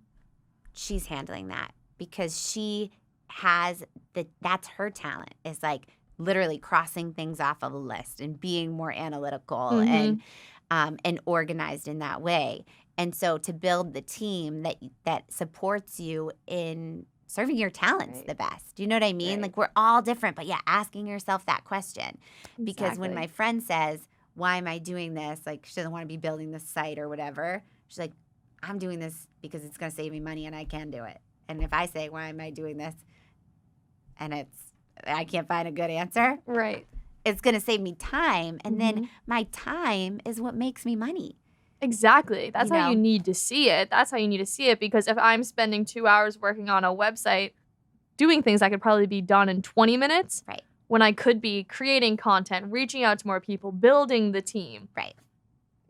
she's handling that because she has that's her talent, is, like, literally crossing things off of a list and being more analytical and organized in that way. And so to build the team that supports you in serving your talents the best. Do you know what I mean? Right. Like, we're all different, but asking yourself that question. Because when my friend says, why am I doing this? Like, she doesn't want to be building this site or whatever. She's like, I'm doing this because it's going to save me money and I can do it. And if I say, why am I doing this? And I can't find a good answer. Right. It's going to save me time. And then my time is what makes me money. Exactly. That's how you need to see it. That's how you need to see it, because if I'm spending 2 hours working on a website doing things that could probably be done in 20 minutes, right, when I could be creating content, reaching out to more people, building the team. Right.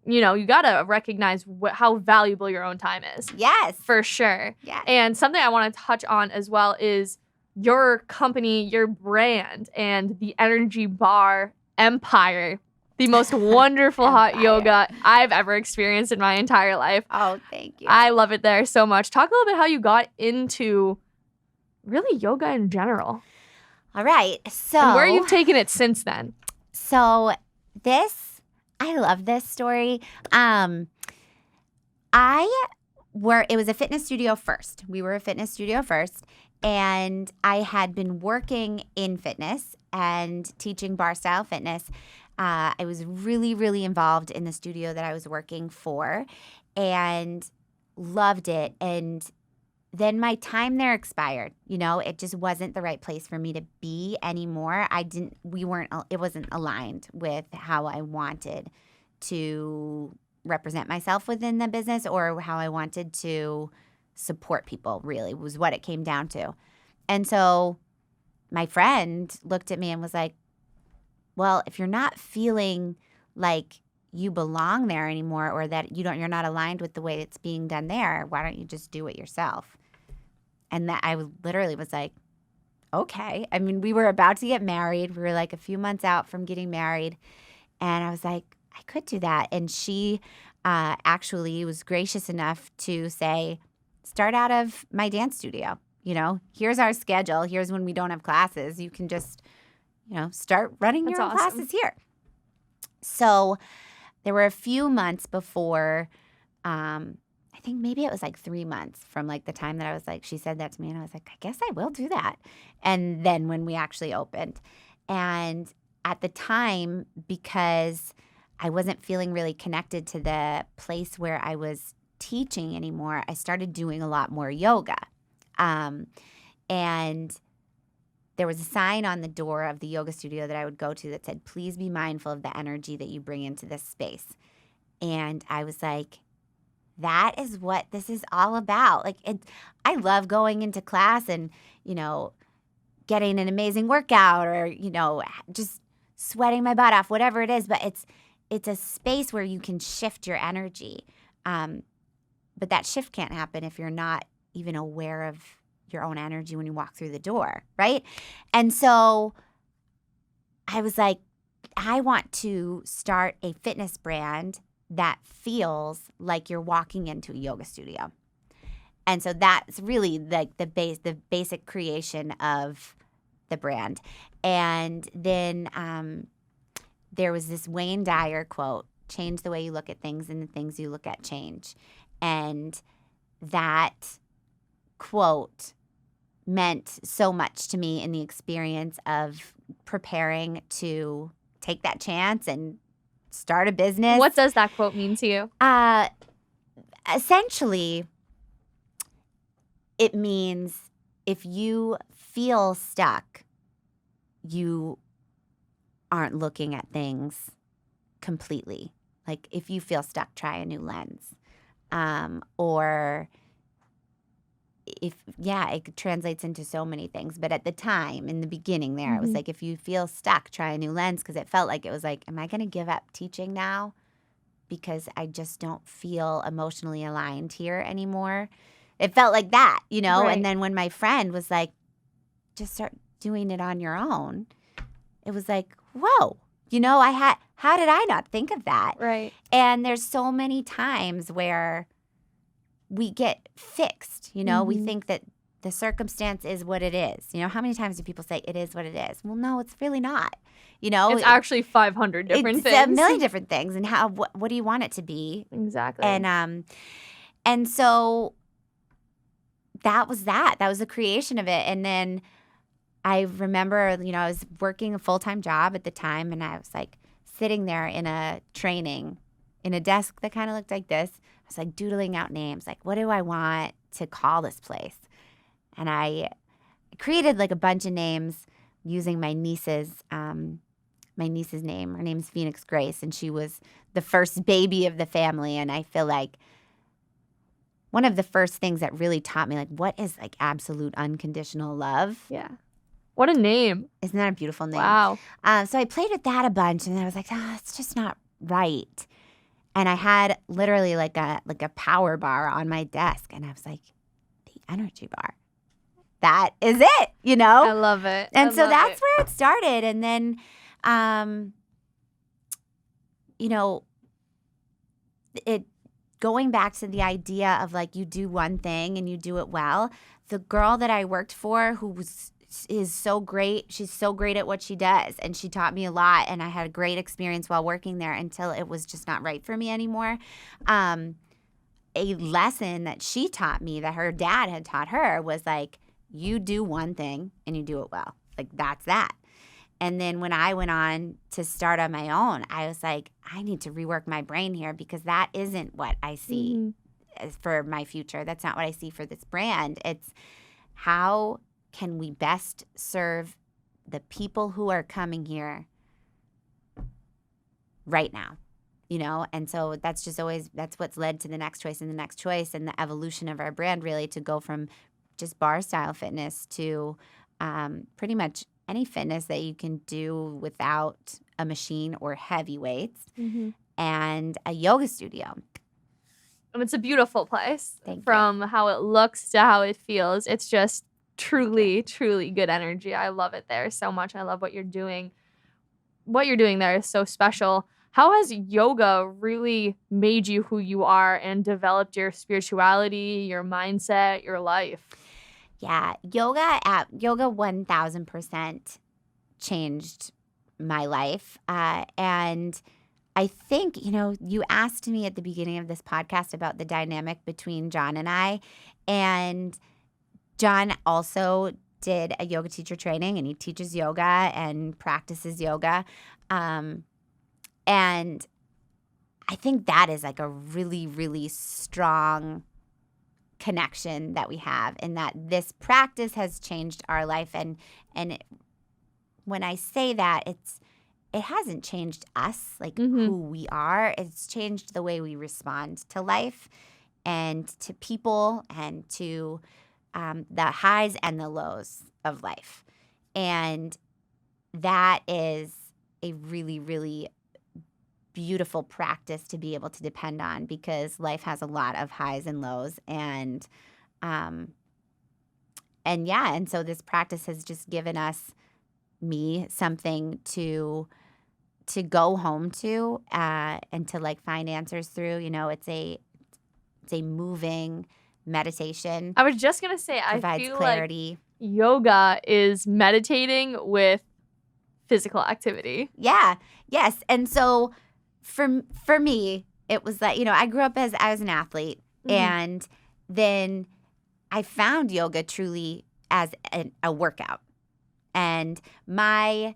You got to recognize how valuable your own time is. Yes. For sure. Yes. And something I want to touch on as well is your company, your brand, and the Energy Barre empire. The most wonderful hot yoga I've ever experienced in my entire life. Oh, thank you. I love it there so much. Talk a little bit how you got into really yoga in general. All right. So, and where you've taken it since then. So I love this story. It was a fitness studio first. We were a fitness studio first. And I had been working in fitness and teaching bar style fitness. I was really, really involved in the studio that I was working for and loved it. And then my time there expired. It just wasn't the right place for me to be anymore. It wasn't aligned with how I wanted to represent myself within the business or how I wanted to support people, really, was what it came down to. And so my friend looked at me and was like, well, if you're not feeling like you belong there anymore or that you're not aligned with the way it's being done there, why don't you just do it yourself? And that I literally was like, okay. I mean, we were about to get married. We were like a few months out from getting married. And I was like, I could do that. And she actually was gracious enough to say, start out of my dance studio. Here's our schedule. Here's when we don't have classes. You can just start running your own classes here. So there were a few months before, I think maybe it was like 3 months from like the time that I was like, she said that to me and I was like, I guess I will do that. And then when we actually opened, and at the time, because I wasn't feeling really connected to the place where I was teaching anymore, I started doing a lot more yoga. And there was a sign on the door of the yoga studio that I would go to that said, please be mindful of the energy that you bring into this space. And I was like, that is what this is all about. Like, I love going into class and, getting an amazing workout or, just sweating my butt off, whatever it is. But it's a space where you can shift your energy. But that shift can't happen if you're not even aware of your own energy when you walk through the door, right? And so I was like, I want to start a fitness brand that feels like you're walking into a yoga studio. And so that's really like the basic creation of the brand. And then there was this Wayne Dyer quote, change the way you look at things and the things you look at change. And that quote meant so much to me in the experience of preparing to take that chance and start a business. What does that quote mean to you? Essentially, it means if you feel stuck, you aren't looking at things completely. Like if you feel stuck, try a new lens. Or it translates into so many things. But at the time, in the beginning there, it was like, if you feel stuck, try a new lens. Because it felt like it was like, am I going to give up teaching now? Because I just don't feel emotionally aligned here anymore. It felt like that, Right. And then when my friend was like, just start doing it on your own, it was like, whoa, how did I not think of that? Right. And there's so many times where we get fixed, we think that the circumstance is what it is. How many times do people say it is what it is? Well, no, it's really not. It's actually 500 different things. It's a million different things. And what do you want it to be? Exactly. And so that was that. That was the creation of it. And then I remember, I was working a full-time job at the time, and I was like sitting there in a training in a desk that kind of looked like this. I was like doodling out names, like, what do I want to call this place? And I created like a bunch of names using my niece's name. Her name's Phoenix Grace, and she was the first baby of the family. And I feel like one of the first things that really taught me, like, what is like absolute unconditional love? Yeah. What a name. Isn't that a beautiful name? Wow. So I played with that a bunch, and I was like, it's just not right. And I had literally like a power bar on my desk, and I was like, the Energy Bar. That is it, I love it. And so that's where it started. And then, it going back to the idea of like you do one thing and you do it well. The girl that I worked for is so great. She's so great at what she does, and she taught me a lot, and I had a great experience while working there until it was just not right for me anymore. A lesson that she taught me that her dad had taught her was like, you do one thing and you do it well. Like that's that. And then when I went on to start on my own, I was like, I need to rework my brain here, because that isn't what I see for my future. That's not what I see for this brand. It's how can we best serve the people who are coming here right now, And so that's just always, that's what's led to the next choice and the next choice, and the evolution of our brand, really, to go from just bar style fitness to pretty much any fitness that you can do without a machine or heavy weights, and a yoga studio. And it's a beautiful place. Thank From how it looks to how it feels. It's just truly, truly good energy. I love it there so much. I love what you're doing. What you're doing there is so special. How has yoga really made you who you are and developed your spirituality, your mindset, your life? Yeah, yoga 1000% changed my life. And I think, you asked me at the beginning of this podcast about the dynamic between John and I. And John also did a yoga teacher training, and he teaches yoga and practices yoga. And I think that is like a really, really strong connection that we have, and that this practice has changed our life. And when I say that, it hasn't changed us, like who we are. It's changed the way we respond to life and to people and to the highs and the lows of life. And that is a really, really beautiful practice to be able to depend on, because life has a lot of highs and lows. And so this practice has just given me something to go home to and to like find answers through. It's a moving meditation. I was just gonna say, I provides feel clarity. Like yoga is meditating with physical activity. Yeah. Yes. And so for me, it was like, I grew up as I was an athlete, and then I found yoga truly as a workout. And my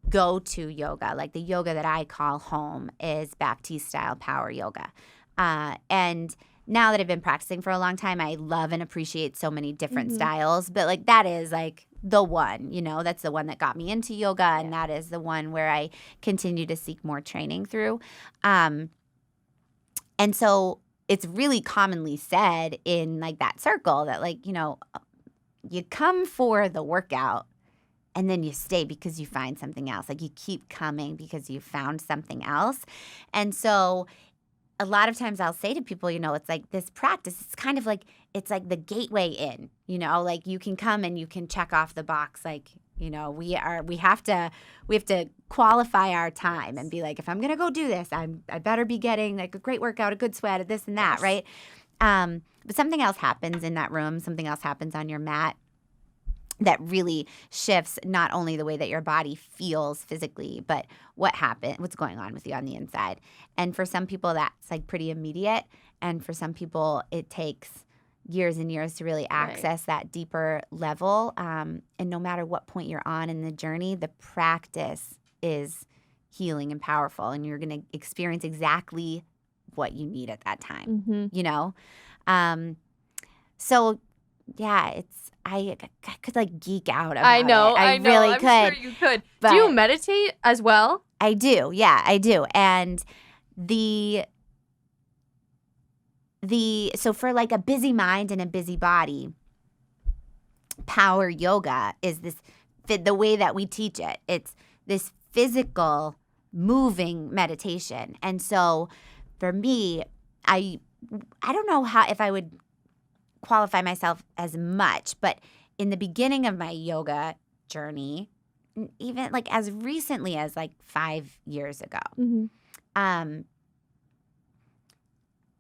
go-to yoga, like the yoga that I call home, is Baptiste style power yoga. And now that I've been practicing for a long time, I love and appreciate so many different styles. But like that is like the one, that's the one that got me into yoga. And that is the one where I continue to seek more training through. And so it's really commonly said in like that circle that like, you come for the workout and then you stay because you find something else. Like you keep coming because you found something else. And so a lot of times I'll say to people, it's like this practice, it's kind of like, it's like the gateway in, like you can come and you can check off the box. Like, we have to qualify our time and be like, if I'm going to go do this, I better be getting like a great workout, a good sweat, this and that. Right. But something else happens in that room. Something else happens on your mat that really shifts not only the way that your body feels physically, but what's going on with you on the inside. And for some people, that's like pretty immediate. And for some people, it takes years and years to really access that deeper level. And no matter what point you're on in the journey, the practice is healing and powerful. And you're going to experience exactly what you need at that time, So, yeah, I could like geek out about I know. it. I know. Really I'm could. Sure you could. Do you meditate as well? I do. Yeah, I do. And so for like a busy mind and a busy body, power yoga is the way that we teach it. It's this physical, moving meditation. And so for me, I don't know if I would qualify myself as much, but in the beginning of my yoga journey, even like as recently as like 5 years ago,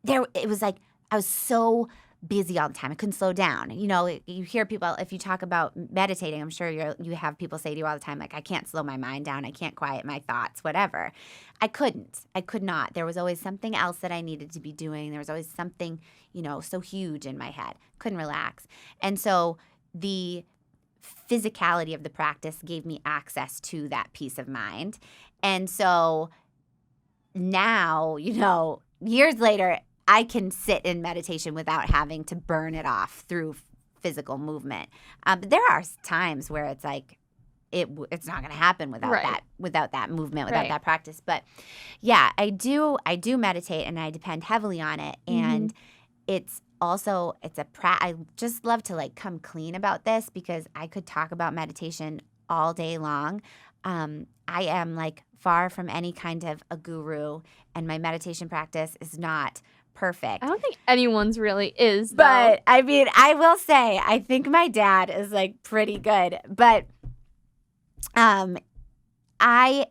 it was like I was so busy all the time. I couldn't slow down. You hear people, if you talk about meditating, I'm sure you have people say to you all the time, like, I can't slow my mind down. I can't quiet my thoughts, whatever. I could not. There was always something else that I needed to be doing. There was always something, so huge in my head. Couldn't relax. And so the physicality of the practice gave me access to that peace of mind. And so now, years later, I can sit in meditation without having to burn it off through physical movement. But there are times where it's like it's not going to happen without that movement, without that practice. But yeah, I do meditate, and I depend heavily on it. And it's also I just love to like come clean about this, because I could talk about meditation all day long. I am like far from any kind of a guru, and my meditation practice is not perfect. I don't think anyone's really is, though. But I mean, I will say, I think my dad is like pretty good. But I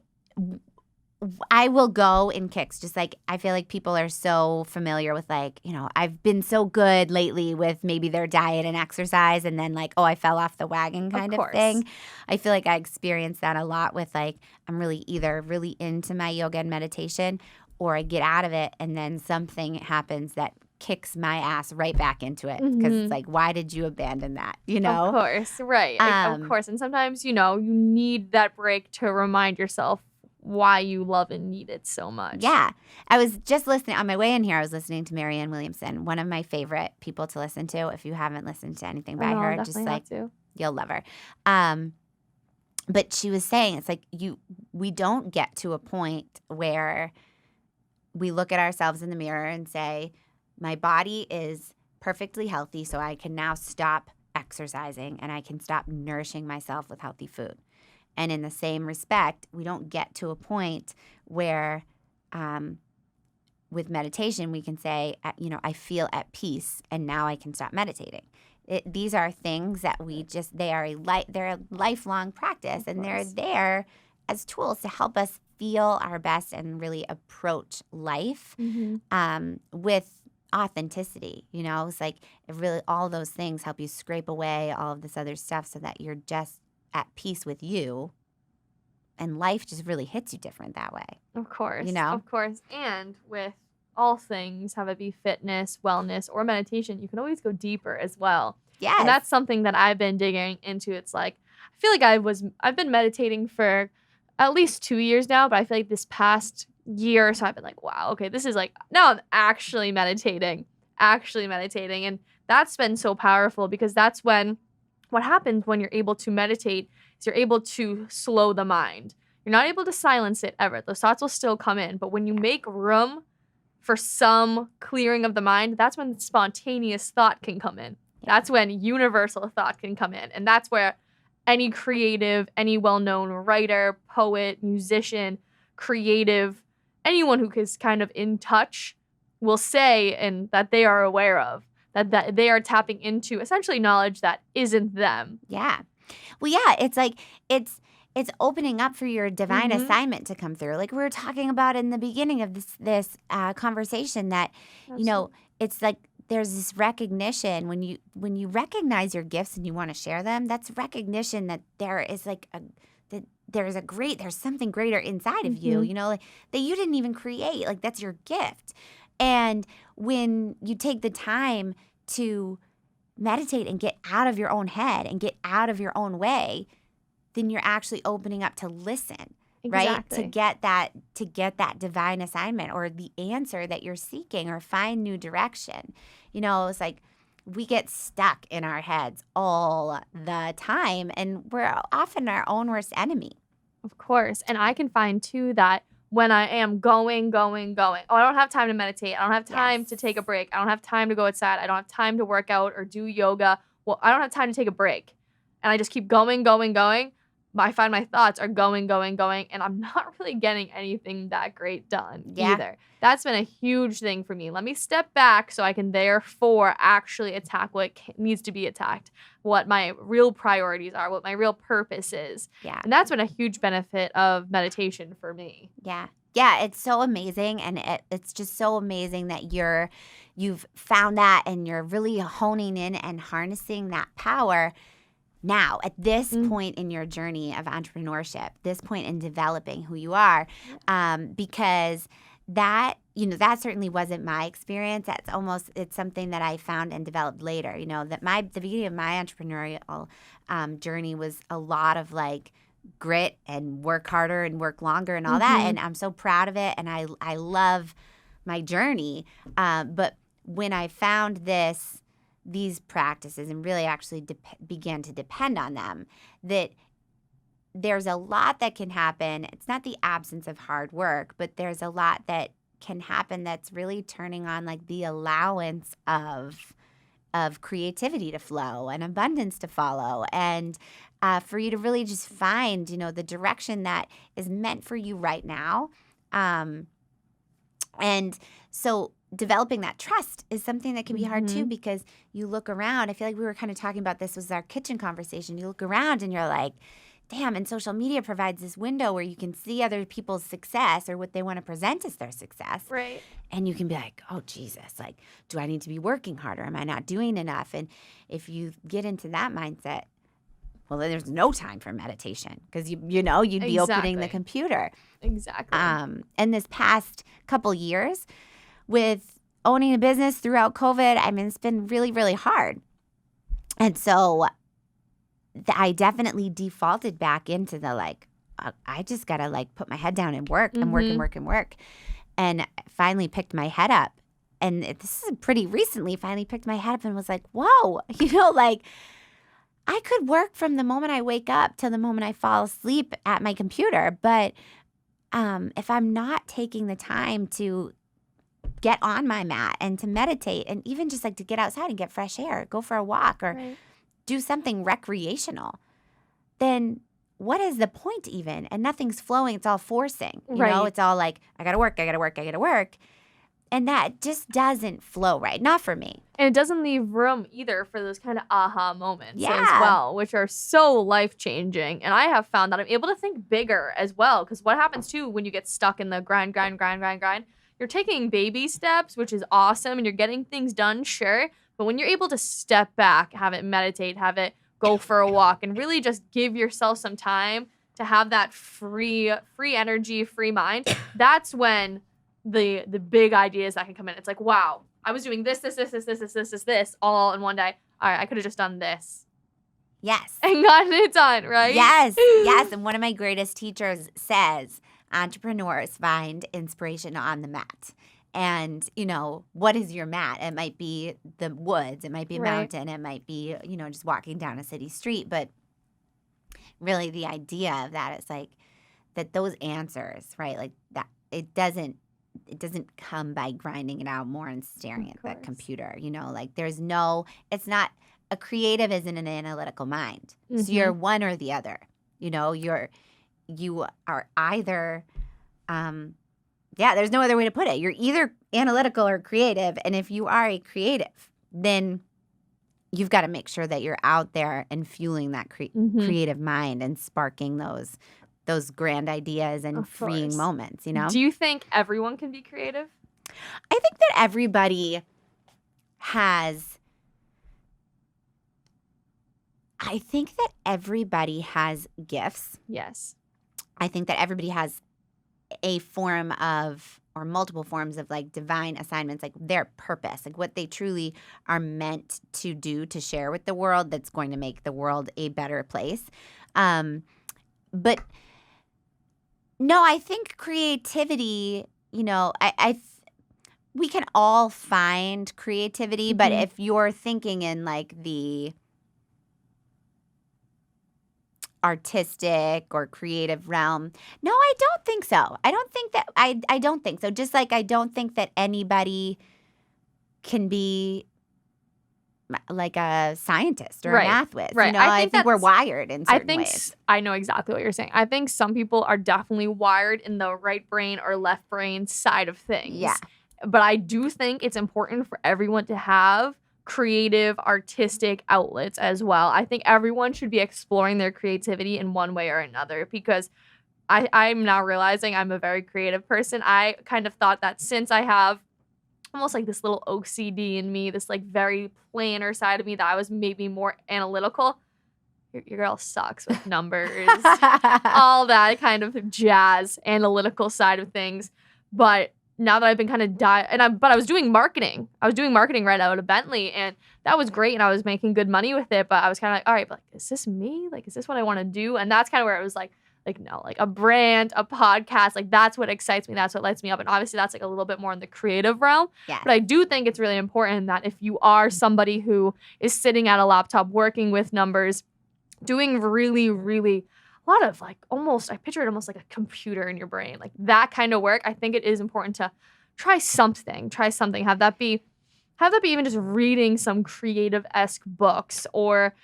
will go in kicks. Just like I feel like people are so familiar with like, I've been so good lately with maybe their diet and exercise, and then like, oh, I fell off the wagon kind of thing. I feel like I experience that a lot with like, I'm either really into my yoga and meditation, or I get out of it and then something happens that kicks my ass right back into it, because it's like, why did you abandon that? Of course, right. Of course. And sometimes, you need that break to remind yourself why you love and need it so much. Yeah. I was just listening on my way in here. I was listening to Marianne Williamson, one of my favorite people to listen to. If you haven't listened to anything by her, just like you'll love her. But she was saying it's like we don't get to a point where we look at ourselves in the mirror and say, my body is perfectly healthy, so I can now stop exercising and I can stop nourishing myself with healthy food. And in the same respect, we don't get to a point where with meditation we can say, I feel at peace and now I can stop meditating. These are things that they're a lifelong practice, and they're there as tools to help us feel our best and really approach life with authenticity. It's like really all those things help you scrape away all of this other stuff so that you're just at peace with you, and life just really hits you different that way. Of course. Of course. And with all things, have it be fitness, wellness, or meditation, you can always go deeper as well. Yes. And that's something that I've been digging into. It's like, I feel like I've been meditating for at least 2 years now, but I feel like this past year or so I've been like, wow, okay, this is like, now I'm actually meditating. And that's been so powerful, because that's when what happens when you're able to meditate is you're able to slow the mind. You're not able to silence it ever. Those thoughts will still come in. But when you make room for some clearing of the mind, that's when spontaneous thought can come in. That's when universal thought can come in. And that's where any creative, any well-known writer, poet, musician, creative, anyone who is kind of in touch will say, and that they are aware of, that they are tapping into essentially knowledge that isn't them. Yeah. Well, yeah, it's like it's opening up for your divine assignment to come through. Like we were talking about in the beginning of this conversation, that it's like there's this recognition when you recognize your gifts and you want to share them. That's recognition that there is like there's something greater inside of you, like, that you didn't even create. Like that's your gift. And when you take the time to meditate and get out of your own head and get out of your own way, then you're actually opening up to listen, right? To get that divine assignment or the answer that you're seeking, or find new direction. It's like we get stuck in our heads all the time, and we're often our own worst enemy. Of course. And I can find too that when I am going, oh, I don't have time to meditate. I don't have time to take a break. I don't have time to go outside. I don't have time to work out or do yoga. Well, I don't have time to take a break. And I just keep going. I find my thoughts are going, and I'm not really getting anything that great done either. That's been a huge thing for me. Let me step back so I can therefore actually attack what needs to be attacked, what my real priorities are, what my real purpose is. Yeah. And that's been a huge benefit of meditation for me. Yeah. Yeah, it's so amazing, and it's just so amazing that you've found that, and you're really honing in and harnessing that power now, at this point in your journey of entrepreneurship, this point in developing who you are, because that certainly wasn't my experience. It's something that I found and developed later. That the beginning of my entrepreneurial journey was a lot of like grit and work harder and work longer and all that, and I'm so proud of it, and I love my journey. But when I found these practices and really actually began to depend on them, that there's a lot that can happen. It's not the absence of hard work, but there's a lot that can happen that's really turning on like the allowance of creativity to flow and abundance to follow, and for you to really just find, the direction that is meant for you right now. And so developing that trust is something that can be hard too, because you look around. I feel like we were kind of talking about this was our kitchen conversation. You look around and you're like, damn, and social media provides this window where you can see other people's success or what they want to present as their success. Right. And you can be like, oh, Jesus, like, do I need to be working harder? Am I not doing enough? And if you get into that mindset, well, then there's no time for meditation, because you'd be opening the computer. Exactly. And this past couple years with owning a business throughout COVID, I mean, it's been really, really hard. And so I definitely defaulted back into the like, I just got to like put my head down and work and work and work and work. And I finally picked my head up. And this is pretty recently, finally picked my head up and was like, whoa, like I could work from the moment I wake up till the moment I fall asleep at my computer. But if I'm not taking the time to get on my mat and to meditate and even just like to get outside and get fresh air, go for a walk or do something recreational, then what is the point even? And nothing's flowing. It's all forcing. You know, it's all like, I got to work, I got to work, I got to work. And that just doesn't flow right. Not for me. And it doesn't leave room either for those kind of aha moments as well, which are so life-changing. And I have found that I'm able to think bigger as well. Because what happens, too, when you get stuck in the grind, you're taking baby steps, which is awesome, and you're getting things done, sure. But when you're able to step back, have it meditate, have it go for a walk, and really just give yourself some time to have that free energy, free mind, that's when the big ideas that can come in. It's like, wow, I was doing this, all in one day. All right, I could have just done this. Yes. And gotten it done, right? Yes, yes. And one of my greatest teachers says, entrepreneurs find inspiration on the mat. And, what is your mat? It might be the woods. It might be a mountain. It might be, just walking down a city street. But really the idea of that is like that those answers, right? Like that it doesn't come by grinding it out more and staring at that computer, like it's not, a creative isn't an analytical mind. So you're one or the other, you are either, there's no other way to put it. You're either analytical or creative. And if you are a creative, then you've got to make sure that you're out there and fueling that creative mind and sparking those grand ideas and freeing moments, Do you think everyone can be creative? I think that everybody has gifts. Yes. I think that everybody has a form of or multiple forms of like divine assignments, like their purpose, like what they truly are meant to do, to share with the world that's going to make the world a better place. But no, I think creativity, we can all find creativity, but if you're thinking in like the artistic or creative realm, no, I don't think so. I don't think so. Just like I don't think that anybody can be like a scientist or a math whiz. Right. I think we're wired in certain ways. I know exactly what you're saying. I think some people are definitely wired in the right brain or left brain side of things. Yeah. But I do think it's important for everyone to have creative, artistic outlets as well. I think everyone should be exploring their creativity in one way or another, because I'm now realizing I'm a very creative person. I kind of thought that since I have almost like this little OCD in me, this like very planner side of me, that I was maybe more analytical. Your girl sucks with numbers, all that kind of jazz, analytical side of things. But now that I've been kind of but I was doing marketing. I was doing marketing right out of Bentley, and that was great, and I was making good money with it. But I was kind of like, all right, but like, is this me? Like, is this what I want to do? And that's kind of where it was like no, like a brand, a podcast, like that's what excites me. That's what lights me up. And obviously that's like a little bit more in the creative realm. Yeah. But I do think it's really important that if you are somebody who is sitting at a laptop working with numbers, doing really, really a lot of like I picture it almost like a computer in your brain, like that kind of work. I think it is important to try something, have that be even just reading some creative-esque books, or,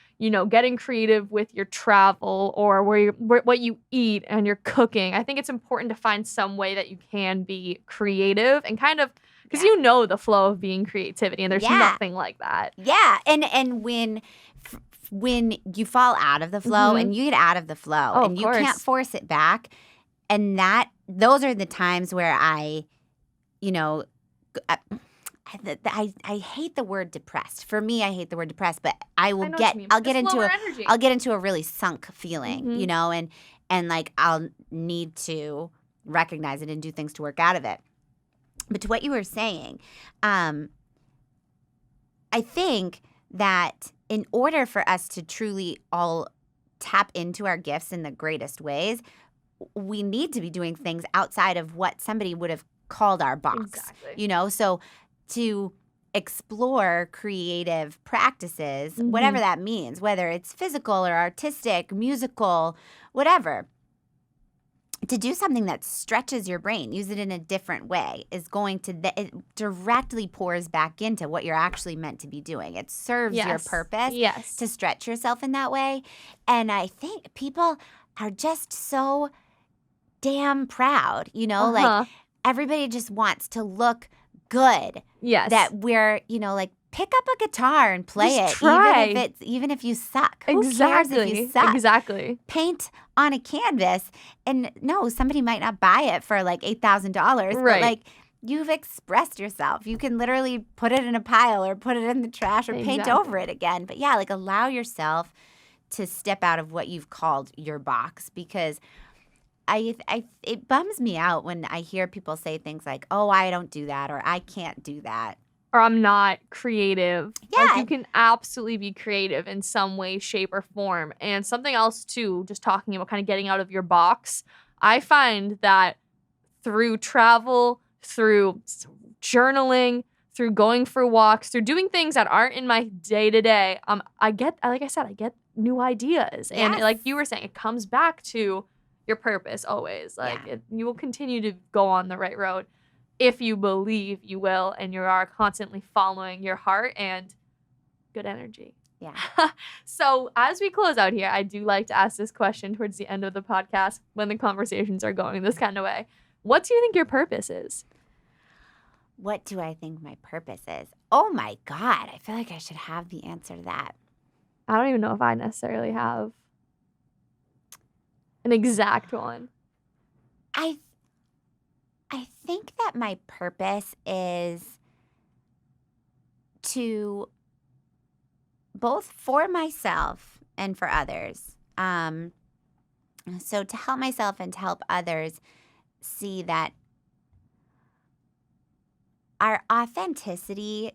getting creative with your travel, or what you eat and your cooking. I think it's important to find some way that you can be creative and kind of, because the flow of being creativity, and there's nothing like that. Yeah, and when you fall out of the flow and you get out of the flow and you can't force it back, and those are the times where I hate the word depressed. For me, I hate the word depressed, but I'll get into a really sunk feeling, and like I'll need to recognize it and do things to work out of it. But to what you were saying, I think that in order for us to truly all tap into our gifts in the greatest ways, we need to be doing things outside of what somebody would have called our box. Exactly. You know, so to explore creative practices, Mm-hmm. whatever that means, whether it's physical or artistic, musical, whatever, to do something that stretches your brain, use it in a different way, is going to it directly pours back into what you're actually meant to be doing. It serves your purpose to stretch yourself in that way. And I think people are just so damn proud, you know, like everybody just wants to look good. Yes. That we're, you know, like, pick up a guitar and play Just it, try. even if you suck. Exactly. Who cares if you suck? Exactly. Paint on a canvas, and no, somebody might not buy it for like $8,000, but like, you've expressed yourself. You can literally put it in a pile or put it in the trash or paint over it again. But yeah, like, allow yourself to step out of what you've called your box, because it bums me out when I hear people say things like, "Oh, I don't do that," or "I can't do that," or "I'm not creative." Yeah. Like, you can absolutely be creative in some way, shape, or form. And something else too, just talking about kind of getting out of your box. I find that through travel, through journaling, through going for walks, through doing things that aren't in my day-to-day, I get new ideas. And like you were saying, it comes back to your purpose always. Like, you will continue to go on the right road if you believe you will, and you are constantly following your heart and good energy. Yeah. So as we close out here, I do like to ask this question towards the end of the podcast when the conversations are going this kind of way. What do you think your purpose is? What do I think my purpose is? Oh my God, I feel like I should have the answer to that. I don't even know if I necessarily have an exact one. I think that my purpose is to, both for myself and for others, so to help myself and to help others see that our authenticity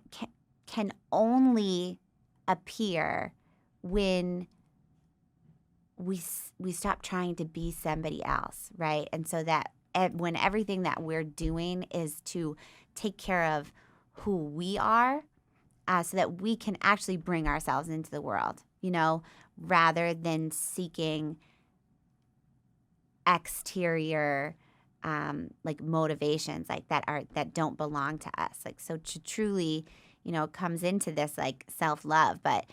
can only appear when we stop trying to be somebody else, right? And so that when everything that we're doing is to take care of who we are, so that we can actually bring ourselves into the world, you know, rather than seeking exterior like motivations like that don't belong to us. Like, so to truly, you know, comes into this like self-love, but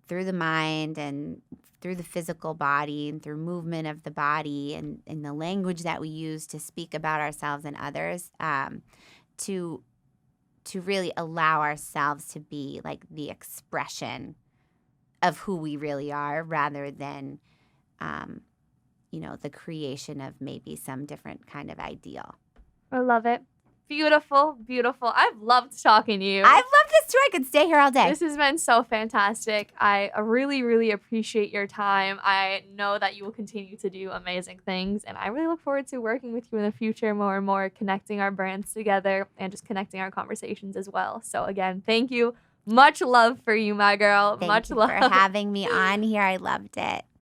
through the mind and through the physical body and through movement of the body and in the language that we use to speak about ourselves and others, to really allow ourselves to be like the expression of who we really are, rather than you know, the creation of maybe some different kind of ideal. I love it. Beautiful, beautiful. I've loved talking to you. I've loved this too. I could stay here all day. This has been so fantastic. I really, really appreciate your time. I know that you will continue to do amazing things, and I really look forward to working with you in the future more and more, connecting our brands together and just connecting our conversations as well. So again, thank you. Much love for you, my girl. Thank you love for having me on here. I loved it.